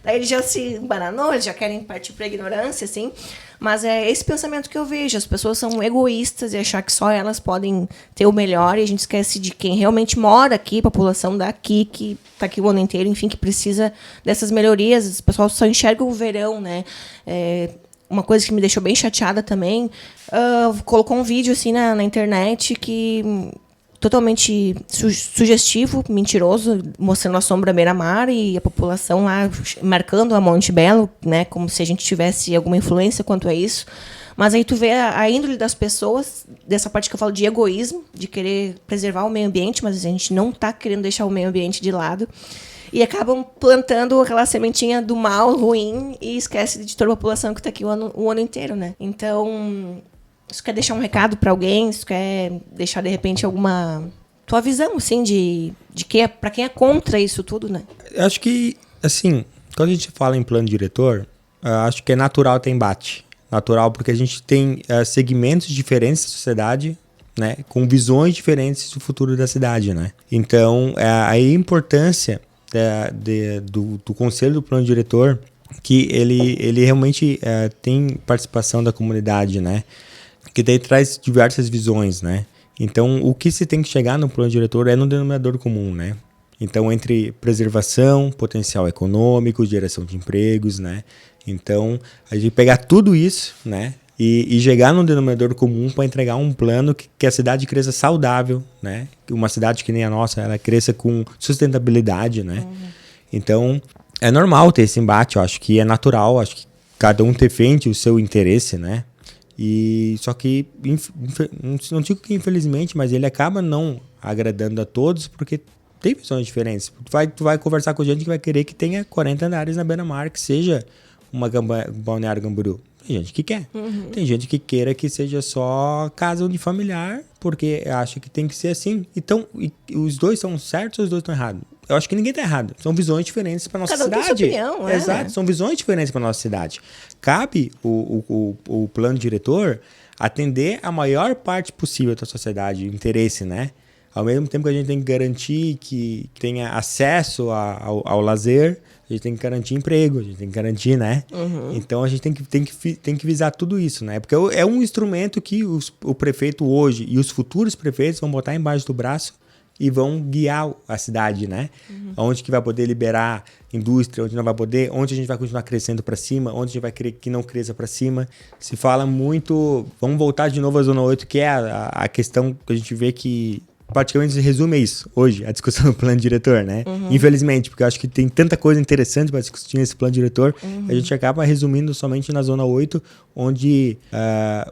Daí ele já se embananou, eles já querem partir para a ignorância, assim. Mas é esse pensamento que eu vejo. As pessoas são egoístas e achar que só elas podem ter o melhor, e a gente esquece de quem realmente mora aqui, população daqui, que está aqui o ano inteiro, enfim, que precisa dessas melhorias. O pessoal só enxerga o verão, né? Uma coisa que me deixou bem chateada também, colocou um vídeo assim na internet que totalmente sugestivo, mentiroso, mostrando a sombra beira-mar e a população lá marcando a Monte Belo, né, como se a gente tivesse alguma influência quanto a isso. Mas aí tu vê a índole das pessoas, dessa parte que eu falo de egoísmo, de querer preservar o meio ambiente, mas a gente não está querendo deixar o meio ambiente de lado. E acabam plantando aquela sementinha do mal, ruim, e esquece de toda a população que está aqui o ano inteiro, né? Então, isso quer deixar um recado para alguém? Isso quer deixar, de repente, alguma... tua visão, assim, de para quem é contra isso tudo, né? Eu acho que, assim, quando a gente fala em plano diretor, acho que é natural ter embate. Natural porque a gente tem segmentos diferentes da sociedade, né? Com visões diferentes do futuro da cidade, né? Então, a importância... do conselho do plano diretor, que ele realmente tem participação da comunidade, né? Que daí traz diversas visões, né? Então, o que se tem que chegar no plano diretor é no denominador comum, né? Então, entre preservação, potencial econômico, geração de empregos, né? Então, a gente pegar tudo isso, né? E chegar num denominador comum para entregar um plano que a cidade cresça saudável, né? Uma cidade que nem a nossa, ela cresça com sustentabilidade, né? Então, é normal ter esse embate, eu acho que é natural, acho que cada um defende o seu interesse, né? E só que, não digo que infelizmente, mas ele acaba não agradando a todos, porque tem visões diferentes. Tu vai conversar com gente que vai querer que tenha 40 andares na beira-mar, que seja uma Balneário Camboriú. Tem gente que quer. Tem gente que queira que seja só casa unifamiliar, porque acha que tem que ser assim. Então, os dois são certos ou os dois estão errados? eu acho que ninguém tá errado. São visões diferentes para nossa Cada um tem cidade. sua opinião, né? Exato, são visões diferentes para nossa cidade. Cabe o plano diretor atender a maior parte possível da sociedade, interesse, né? Ao mesmo tempo que a gente tem que garantir que tenha acesso ao lazer, a gente tem que garantir emprego, a gente tem que garantir, né? Então a gente tem que visar tudo isso, né? Porque é um instrumento que o prefeito hoje e os futuros prefeitos vão botar embaixo do braço e vão guiar a cidade, né? Onde que vai poder liberar indústria, onde não vai poder, onde a gente vai continuar crescendo para cima, onde a gente vai querer que não cresça para cima. Se fala muito... Vamos voltar de novo à Zona 8, que é a questão que a gente vê que praticamente se resume a isso, hoje, a discussão do plano diretor, né? Infelizmente, porque eu acho que tem tanta coisa interessante para discutir nesse plano diretor, a gente acaba resumindo somente na Zona 8, onde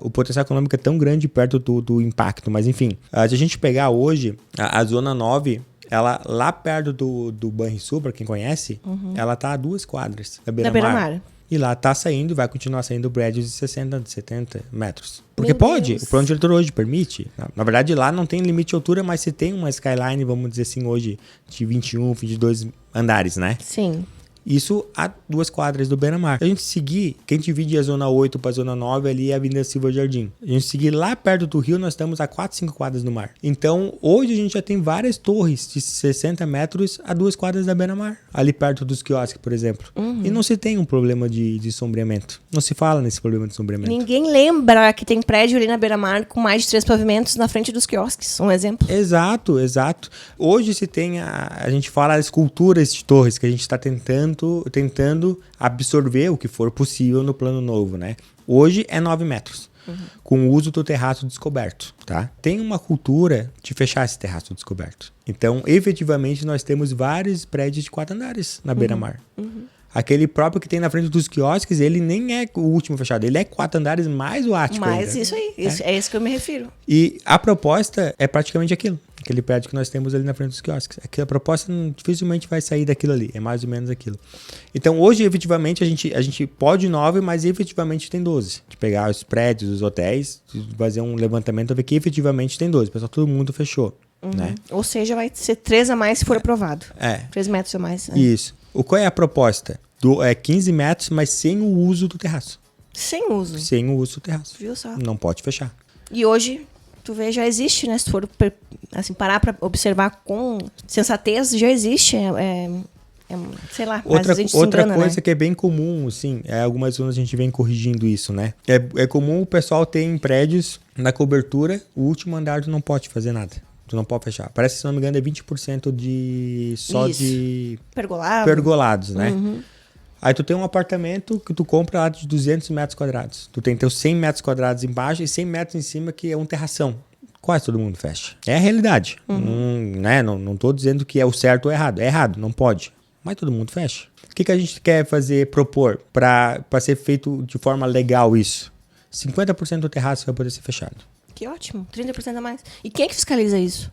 o potencial econômico é tão grande perto do impacto. Mas, enfim, se a gente pegar hoje a Zona 9, ela lá perto do Banrisul, para quem conhece, ela tá a 2 quadras da Beira-Mar. E lá tá saindo, vai continuar saindo prédios de 60, 70 metros. Porque pode, o plano diretor hoje permite. Na verdade, lá não tem limite de altura, mas se tem uma skyline, vamos dizer assim, hoje, de 21, 22 andares, né? Sim. Isso a 2 quadras do Beira-Mar. A gente seguir, quem divide a Zona 8 para a Zona 9 ali é a Avenida Silva Jardim. A gente seguir lá perto do rio, nós estamos a 4, 5 quadras do mar. Então, hoje a gente já tem várias torres de 60 metros a 2 quadras da Beira-Mar. Ali perto dos quiosques, por exemplo. E não se tem um problema de sombreamento. Não se fala nesse problema de sombreamento. Ninguém lembra que tem prédio ali na Beira-Mar com mais de 3 pavimentos na frente dos quiosques. Um exemplo. Exato, exato. Hoje se tem, a gente fala as esculturas de torres que a gente está tentando absorver o que for possível no plano novo, né? Hoje é 9 metros, com o uso do terraço descoberto, tá? Tem uma cultura de fechar esse terraço descoberto. Então, efetivamente, nós temos vários prédios de 4 andares na Beira-Mar. Aquele próprio que tem na frente dos quiosques, ele nem é o último fechado, ele é 4 andares mais o ático Mas ainda. isso aí, é isso que eu me refiro. E a proposta é praticamente aquilo. Aquele prédio que nós temos ali na frente dos quiosques. A proposta dificilmente vai sair daquilo ali. É mais ou menos aquilo. Então, hoje, efetivamente, a gente pode 9, mas efetivamente tem 12. De pegar os prédios, os hotéis, fazer um levantamento, ver que efetivamente tem 12. Pessoal, todo mundo fechou. Né? Ou seja, vai ser 3 a mais se for aprovado. 3 metros a mais. Isso. Qual é a proposta? 15 metros, mas sem o uso do terraço. Sem uso. Sem o uso do terraço. Viu só? Não pode fechar. E hoje... Tu vê, já existe, né? Se for assim, parar para observar com sensatez, já existe. Sei lá, outra engana, coisa, né? que é bem comum, assim, algumas zonas a gente vem corrigindo isso, né? É comum o pessoal ter em prédios, na cobertura, o último andar tu não pode fazer nada. Tu não pode fechar. Parece que, se não me engano, é 20% de pergolados, né? Aí tu tem um apartamento que tu compra lá de 200 metros quadrados. Tu tem teus 100 metros quadrados embaixo e 100 metros em cima, que é um terração. Quase todo mundo fecha. É a realidade. Não tô dizendo que é o certo ou errado. É errado, não pode. Mas todo mundo fecha. O que a gente quer propor para ser feito de forma legal isso? 50% do terraço vai poder ser fechado. Que ótimo. 30% a mais. E quem é que fiscaliza isso?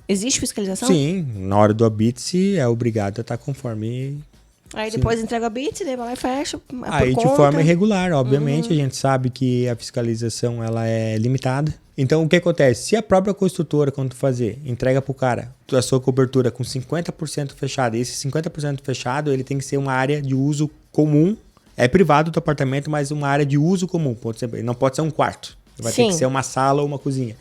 Existe fiscalização? Sim. Na hora do habite-se é obrigado a estar conforme... Aí depois entrega a bit, daí vai lá e fecha. Aí de forma irregular, obviamente, a gente sabe que a fiscalização ela é limitada. Então o que acontece? Se a própria construtora, quando tu fazer, entrega pro cara a sua cobertura com 50% fechada, e esse 50% fechado, ele tem que ser uma área de uso comum, é privado do apartamento, mas uma área de uso comum, não pode ser um quarto. Vai ter que ser uma sala ou uma cozinha.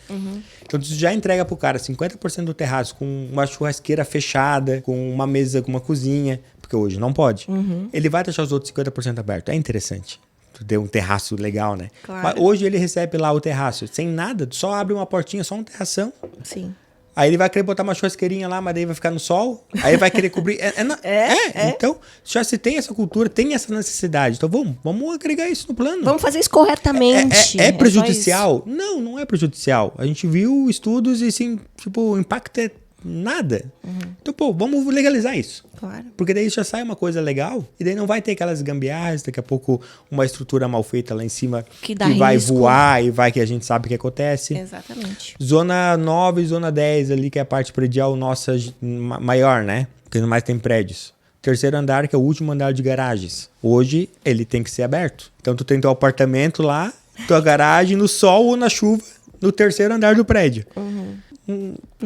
Então, tu já entrega pro cara 50% do terraço com uma churrasqueira fechada, com uma mesa, com uma cozinha, porque hoje não pode. Ele vai deixar os outros 50% abertos. É interessante. Tu ter um terraço legal, né? Claro. Mas hoje ele recebe lá o terraço sem nada, tu só abre uma portinha, só um terração. Sim. Aí ele vai querer botar uma churrasqueirinha lá, mas daí vai ficar no sol. Aí vai querer cobrir. Então, já se tem essa cultura, tem essa necessidade. Então, vamos agregar isso no plano. Vamos fazer isso corretamente. É prejudicial? Não é prejudicial. A gente viu estudos e, assim, o impacto é nada. Então, vamos legalizar isso. Claro. Porque daí já sai uma coisa legal e daí não vai ter aquelas gambiarras, daqui a pouco uma estrutura mal feita lá em cima que vai voar e vai que a gente sabe o que acontece. Exatamente. Zona 9 e Zona 10 ali, que é a parte predial nossa maior, né? Porque mais tem prédios. Terceiro andar, que é o último andar de garagens. Hoje, ele tem que ser aberto. Então, tu tem teu apartamento lá, tua garagem no sol ou na chuva, no terceiro andar do prédio.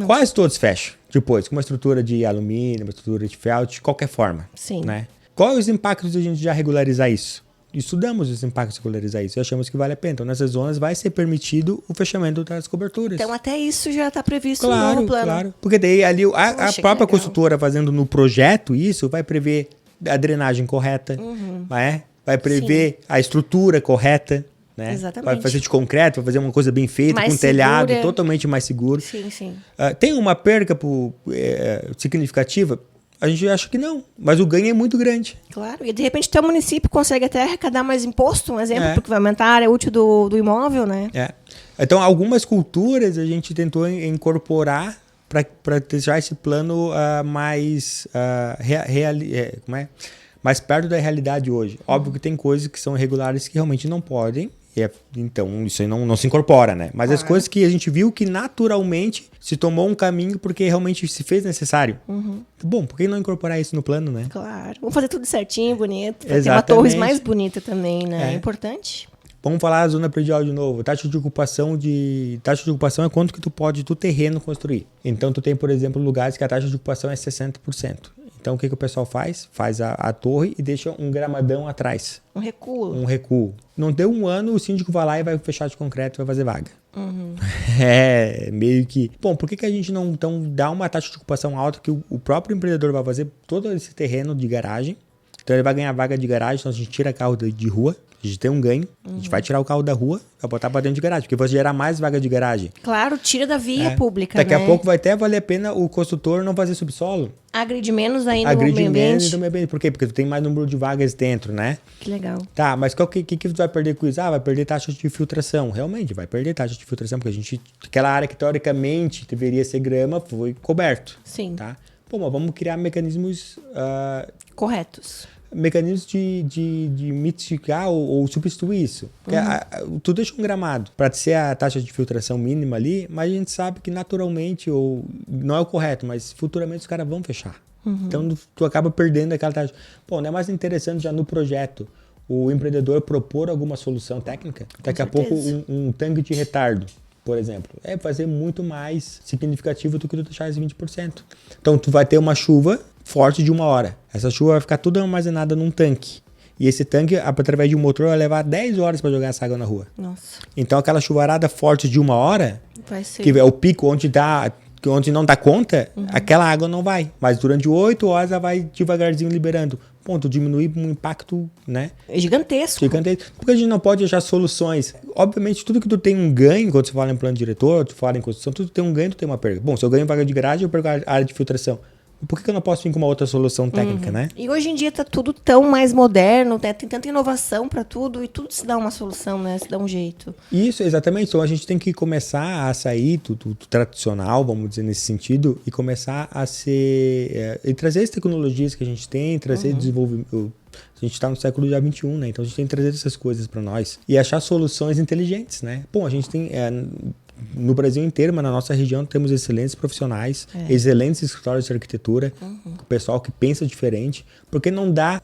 Quase todos fecham. Depois, com uma estrutura de alumínio, uma estrutura de feltro, de qualquer forma. Sim. Né? Quais os impactos de a gente já regularizar isso? Estudamos os impactos de regularizar isso e achamos que vale a pena. Então, nessas zonas vai ser permitido o fechamento das coberturas. Então, até isso já está previsto no plano. Claro. Porque daí ali a própria construtora fazendo no projeto isso vai prever a drenagem correta, né? Vai prever a estrutura correta. Né? Exatamente. Vai fazer de concreto, vai fazer uma coisa bem feita, mais com telhado totalmente mais seguro. Sim, sim. Tem uma perca significativa? A gente acha que não, mas o ganho é muito grande. Claro, e de repente até o município consegue até arrecadar mais imposto, um exemplo, porque vai aumentar a área útil do imóvel, né? Então, algumas culturas a gente tentou incorporar para deixar esse plano mais perto da realidade hoje. Óbvio que tem coisas que são irregulares que realmente não podem, então isso aí não se incorpora, né? Mas as coisas que a gente viu que naturalmente se tomou um caminho porque realmente se fez necessário. Bom, por que não incorporar isso no plano, né? Claro. Vamos fazer tudo certinho, bonito. Pra ter uma torre mais bonita também, né? É importante. Vamos falar da zona predial de novo. Taxa de ocupação é quanto que tu pode do terreno construir. Então tu tem, por exemplo, lugares que a taxa de ocupação é 60%. Então, o que o pessoal faz? Faz a torre e deixa um gramadão atrás. Um recuo. Não deu um ano, o síndico vai lá e vai fechar de concreto e vai fazer vaga. Meio que... Bom, por que a gente não então, dá uma taxa de ocupação alta que o próprio empreendedor vai fazer todo esse terreno de garagem? Então, ele vai ganhar vaga de garagem, então a gente tira carro de rua. A gente tem um ganho, a gente vai tirar o carro da rua, vai botar para dentro de garagem, porque vai gerar mais vaga de garagem. Claro, tira da via pública, Daqui a pouco vai até valer a pena o construtor não fazer subsolo. Agride menos ainda no meio ambiente. Por quê? Porque tu tem mais número de vagas dentro, né? Que legal. Tá, mas o que tu vai perder com isso? Vai perder taxa de filtração. Realmente, vai perder taxa de filtração, porque aquela área que teoricamente deveria ser grama foi coberto. Sim. Tá? Pô, mas vamos criar mecanismos... corretos. Mecanismos de mitigar ou substituir isso. Tu deixa um gramado para ser a taxa de filtração mínima ali, mas a gente sabe que naturalmente, ou não é o correto, mas futuramente os caras vão fechar. Então tu acaba perdendo aquela taxa. Pô, não é mais interessante já no projeto o empreendedor propor alguma solução técnica? Daqui a pouco um tanque de retardo, por exemplo, vai ser muito mais significativo do que tu deixar esse 20%. Então tu vai ter uma chuva forte de 1 hora. Essa chuva vai ficar tudo armazenada num tanque. E esse tanque, através de um motor, vai levar 10 horas para jogar essa água na rua. Nossa. Então aquela chuvarada forte de 1 hora, vai ser. Que é o pico onde não dá conta, aquela água não vai. Mas durante 8 horas ela vai devagarzinho liberando. Ponto, diminuir um impacto, né? É gigantesco. Porque a gente não pode achar soluções. Obviamente, tudo que tu tem um ganho, quando você fala em plano diretor, tu fala em construção, tudo tem um ganho, tu tem uma perda. Bom, se eu ganho vaga de garagem, eu perco a área de filtração. Por que eu não posso vir com uma outra solução técnica, né? E hoje em dia tá tudo tão mais moderno, né? Tem tanta inovação para tudo e tudo se dá uma solução, né? Se dá um jeito. Isso, exatamente. Então a gente tem que começar a sair do tradicional, vamos dizer, nesse sentido, e começar a ser... e trazer as tecnologias que a gente tem, trazer desenvolvimento... A gente está no século XXI, né? Então a gente tem que trazer essas coisas para nós e achar soluções inteligentes, né? Bom, a gente tem... no Brasil inteiro, mas na nossa região temos excelentes profissionais, excelentes escritórios de arquitetura, pessoal que pensa diferente, porque não dá,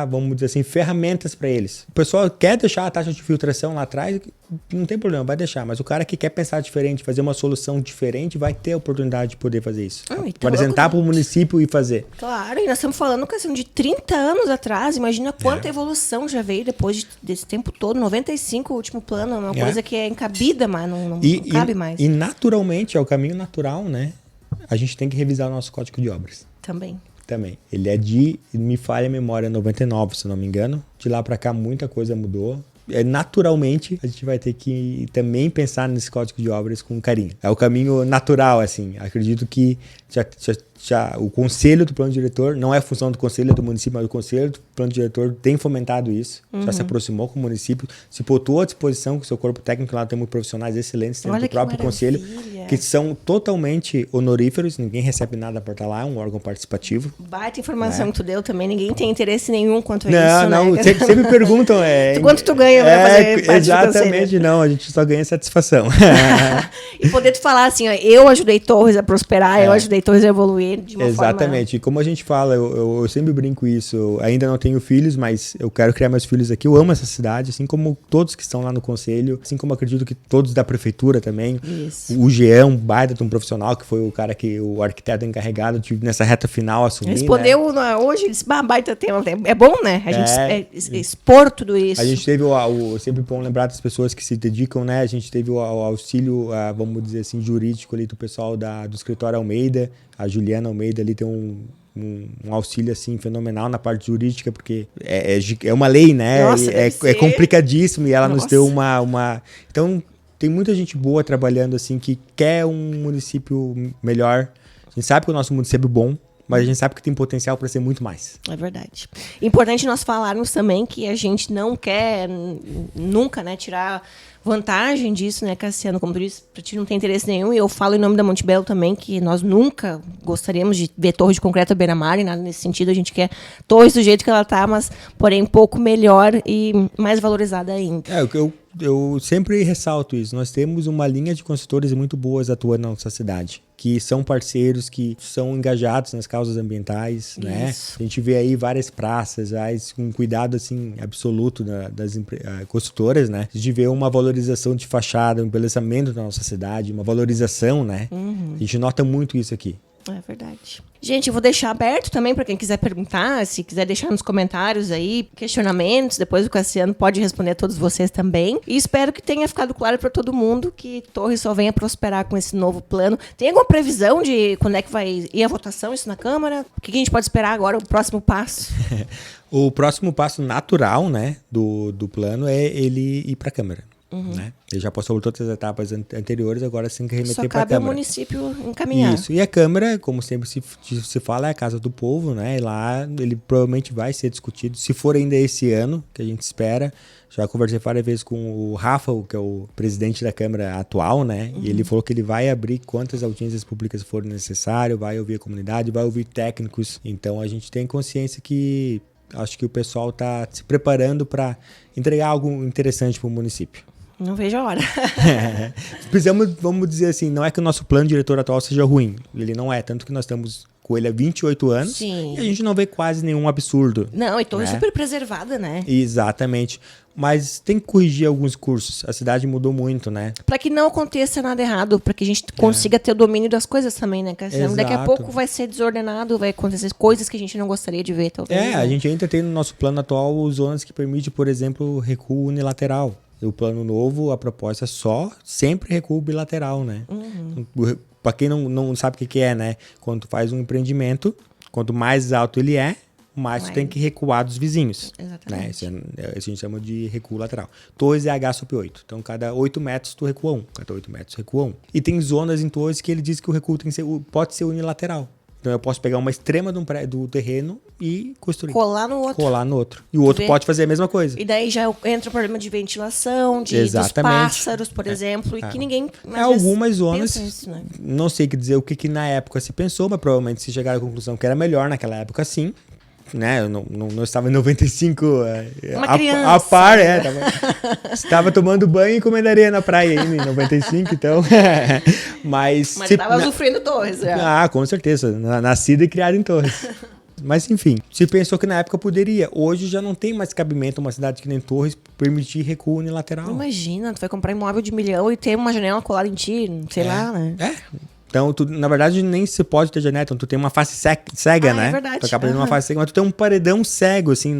vamos dizer assim, ferramentas para eles. O pessoal quer deixar a taxa de filtração lá atrás, não tem problema, vai deixar, mas o cara que quer pensar diferente, fazer uma solução diferente, vai ter a oportunidade de poder fazer isso. Apresentar para o município e fazer. Claro, e nós estamos falando questão de 30 anos atrás, imagina quanta evolução já veio depois desse tempo todo, 95 o último plano, é uma coisa que é encabida, mas não cabe mais. E naturalmente, é o caminho natural, né? A gente tem que revisar o nosso código de obras. Também. Ele é me falha a memória, 99, se não me engano. De lá para cá, muita coisa mudou. Naturalmente, a gente vai ter que também pensar nesse código de obras com carinho. É o caminho natural, assim. Acredito que já o conselho do plano diretor, não é função do conselho, é do município, mas o conselho do plano diretor tem fomentado isso, já se aproximou com o município, se botou à disposição com o seu corpo técnico, lá temos profissionais excelentes dentro do próprio conselho, que são totalmente honoríferos, ninguém recebe nada por estar lá, é um órgão participativo. Baita informação que tu deu também, ninguém tem interesse nenhum quanto a isso, não, né? Sempre perguntam... quanto tu ganha pra fazer parte exatamente, não, a gente só ganha satisfação. E poder tu falar assim, ó, eu ajudei Torres a prosperar, eu ajudei Torres a evoluir, viver de uma Exatamente. forma... E como a gente fala, eu sempre brinco isso. Eu ainda não tenho filhos, mas eu quero criar meus filhos aqui. Eu amo essa cidade, assim como todos que estão lá no conselho, assim como acredito que todos da prefeitura também. Isso. O Jean, um baita de um profissional, que foi o cara que o arquiteto encarregado nessa reta final assumir. Respondeu, né? Hoje, ele disse, baita tema. É bom, né? A gente expor tudo isso. A gente teve sempre bom lembrar das pessoas que se dedicam, né? A gente teve o auxílio, vamos dizer assim, jurídico ali do pessoal do escritório Almeida. A Juliana Almeida ali tem um auxílio assim fenomenal na parte jurídica, porque é uma lei, né? Nossa, é complicadíssimo e ela Nossa. nos deu uma... Então, tem muita gente boa trabalhando assim, que quer um município melhor. A gente sabe que o nosso município é bom, mas a gente sabe que tem potencial para ser muito mais. É verdade. Importante nós falarmos também que a gente não quer nunca, né, tirar vantagem disso, né, Cassiano? Como tu disse, para ti não tem interesse nenhum. E eu falo em nome da Monte Belo também que nós nunca gostaríamos de ver torre de concreto à beira-mar e nada nesse sentido. A gente quer torres do jeito que ela tá, mas porém um pouco melhor e mais valorizada ainda. Eu sempre ressalto isso. Nós temos uma linha de consultores muito boas atuando na nossa cidade, que são parceiros, que são engajados nas causas ambientais, né? A gente vê aí várias praças, com cuidado assim absoluto das consultoras, né? De ver uma valorização de fachada, um embelezamento da nossa cidade, uma valorização, né? A gente nota muito isso aqui. É verdade. Gente, eu vou deixar aberto também para quem quiser perguntar, se quiser deixar nos comentários aí questionamentos, depois o Cassiano pode responder a todos vocês também. E espero que tenha ficado claro para todo mundo que Torres só venha prosperar com esse novo plano. Tem alguma previsão de quando é que vai ir a votação, isso na Câmara? O que a gente pode esperar agora, o próximo passo? O próximo passo natural, né, do plano é ele ir para a Câmara. Né? Ele já passou por todas as etapas anteriores, agora sim que remeter para a Câmara. Só cabe ao município encaminhar. Isso, e a Câmara, como sempre se fala, é a casa do povo, né? E lá ele provavelmente vai ser discutido, se for ainda esse ano, que a gente espera. Já conversei várias vezes com o Rafa, que é o presidente da Câmara atual, né? E ele falou que ele vai abrir quantas audiências públicas forem necessário, vai ouvir a comunidade, vai ouvir técnicos. Então a gente tem consciência que acho que o pessoal está se preparando para entregar algo interessante para o município. Não vejo a hora. Precisamos, vamos dizer assim, não é que o nosso plano diretor atual seja ruim. Ele não é, tanto que nós estamos com ele há 28 anos. Sim. E a gente não vê quase nenhum absurdo. Não, e torre super preservada, né? Exatamente. Mas tem que corrigir alguns cursos. A cidade mudou muito, né? Para que não aconteça nada errado, para que a gente consiga ter o domínio das coisas também, né, Cassiano? Daqui a pouco vai ser desordenado, vai acontecer coisas que a gente não gostaria de ver, talvez. A gente ainda tem no nosso plano atual zonas que permitem, por exemplo, recuo unilateral. O plano novo, a proposta é sempre recuo bilateral, né? Para quem não sabe o que é, né? Quando tu faz um empreendimento, quanto mais alto ele é, mais tu tem que recuar dos vizinhos. Exatamente. Né? Isso a gente chama de recuo lateral. Torres é H/8. Então, cada 8 metros tu recua 1. Cada 8 metros recua 1. E tem zonas em torres que ele diz que o recuo pode ser unilateral. Então, eu posso pegar uma extrema do terreno e construir. Colar no outro. E o outro pode fazer a mesma coisa. E daí já entra o problema de ventilação, dos pássaros, por exemplo, e que ninguém... Algumas zonas, isso, né? Não sei dizer o que na época se pensou, mas provavelmente se chegaram à conclusão que era melhor naquela época, sim. Né? Eu não estava em 95 a par, estava tomando banho e comendo areia na praia ainda em 95, então. Mas estava sofrendo Torres, com certeza. Nascida e criada em Torres. Mas enfim, se pensou que na época poderia. Hoje já não tem mais cabimento uma cidade que nem Torres permitir recuo unilateral. Imagina, tu vai comprar imóvel de 1 milhão e ter uma janela colada em ti, sei lá, né? Então, na verdade, nem se pode ter janela. Então, tu tem uma face cega, né? É verdade. Tu acaba tendo uma face cega, mas tu tem um paredão cego, assim,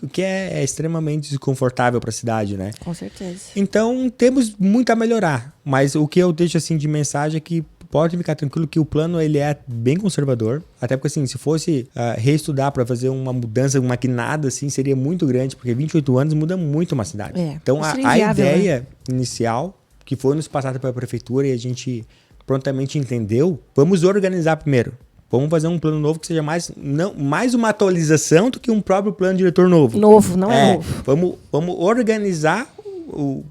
o que é extremamente desconfortável para a cidade, né? Com certeza. Então, temos muito a melhorar. Mas o que eu deixo, assim, de mensagem é que pode ficar tranquilo que o plano, ele é bem conservador. Até porque, assim, se fosse reestudar para fazer uma mudança, uma maquinada, assim, seria muito grande. Porque 28 anos muda muito uma cidade. Então, a ideia inicial, que foi nos passada pela prefeitura e a gente prontamente entendeu, vamos organizar primeiro. Vamos fazer um plano novo que seja mais uma atualização do que um próprio plano diretor novo. Novo, não é novo. Vamos organizar,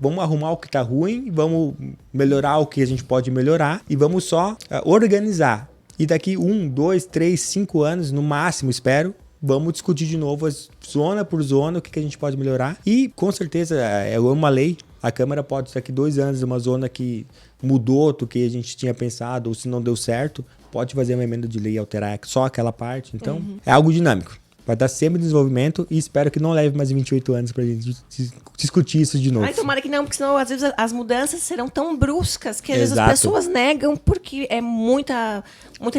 vamos arrumar o que está ruim, vamos melhorar o que a gente pode melhorar e vamos só organizar. E daqui 1, 2, 3, 5 anos, no máximo, espero, vamos discutir de novo, zona por zona, o que a gente pode melhorar. E, com certeza, é uma lei. A Câmara pode, daqui 2 anos, uma zona que mudou do que a gente tinha pensado, ou se não deu certo, pode fazer uma emenda de lei e alterar só aquela parte. Então, é algo dinâmico. Vai dar sempre desenvolvimento e espero que não leve mais 28 anos pra gente discutir isso de novo. Ai, tomara que não, porque senão às vezes as mudanças serão tão bruscas que às vezes Exato. as pessoas negam porque é muita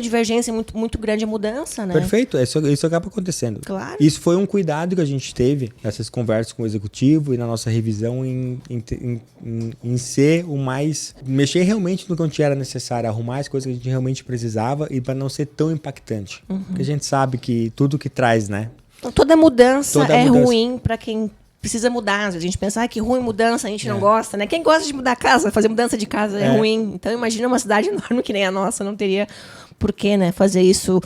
divergência, muito grande a mudança, né? Perfeito, isso acaba acontecendo. Claro. Isso foi um cuidado que a gente teve nessas conversas com o executivo e na nossa revisão em ser o mais... Mexer realmente no que era necessário, arrumar as coisas que a gente realmente precisava e para não ser tão impactante. Porque a gente sabe que tudo que traz, né? Toda mudança Toda é mudança. ruim para quem precisa mudar. Às vezes a gente pensa, que ruim mudança, a gente não gosta, né? Quem gosta de mudar casa, fazer mudança de casa é ruim. Então imagina uma cidade enorme que nem a nossa, não teria por que, né, fazer isso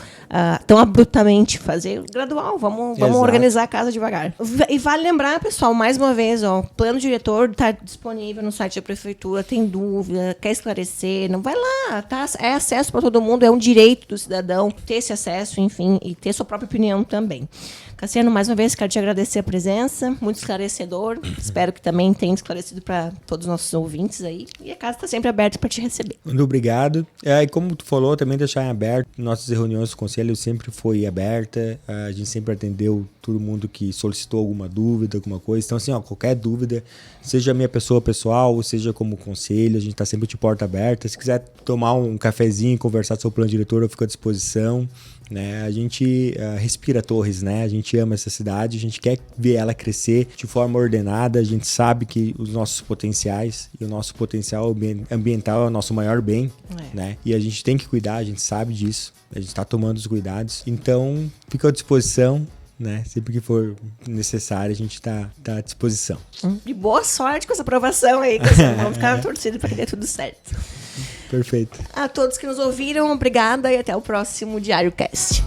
tão abruptamente, fazer gradual, vamos organizar a casa devagar. E vale lembrar, pessoal, mais uma vez, ó, o plano diretor está disponível no site da prefeitura, tem dúvida, quer esclarecer, não vai lá, tá? É acesso para todo mundo, é um direito do cidadão ter esse acesso, enfim, e ter sua própria opinião também. Cassiano, mais uma vez, quero te agradecer a presença, muito esclarecedor. Espero que também tenha esclarecido para todos os nossos ouvintes aí. E a casa está sempre aberta para te receber. Muito obrigado. E como tu falou, também deixar em aberto. Nossas reuniões do conselho sempre foi aberta. A gente sempre atendeu todo mundo que solicitou alguma dúvida, alguma coisa. Então, assim, qualquer dúvida, seja a minha pessoa pessoal, seja como conselho, a gente está sempre de porta aberta. Se quiser tomar um cafezinho e conversar sobre o plano diretor, eu fico à disposição. Né? A gente respira Torres, né? A gente ama essa cidade, a gente quer ver ela crescer de forma ordenada, a gente sabe que os nossos potenciais e o nosso potencial ambiental é o nosso maior bem, né? E a gente tem que cuidar, a gente sabe disso, a gente está tomando os cuidados, então fica à disposição, né? Sempre que for necessário, a gente está à disposição. E boa sorte com essa aprovação aí, Cassiano. Vamos ficar na torcida para que dê tudo certo. Perfeito. A todos que nos ouviram, obrigada e até o próximo Diário Cast.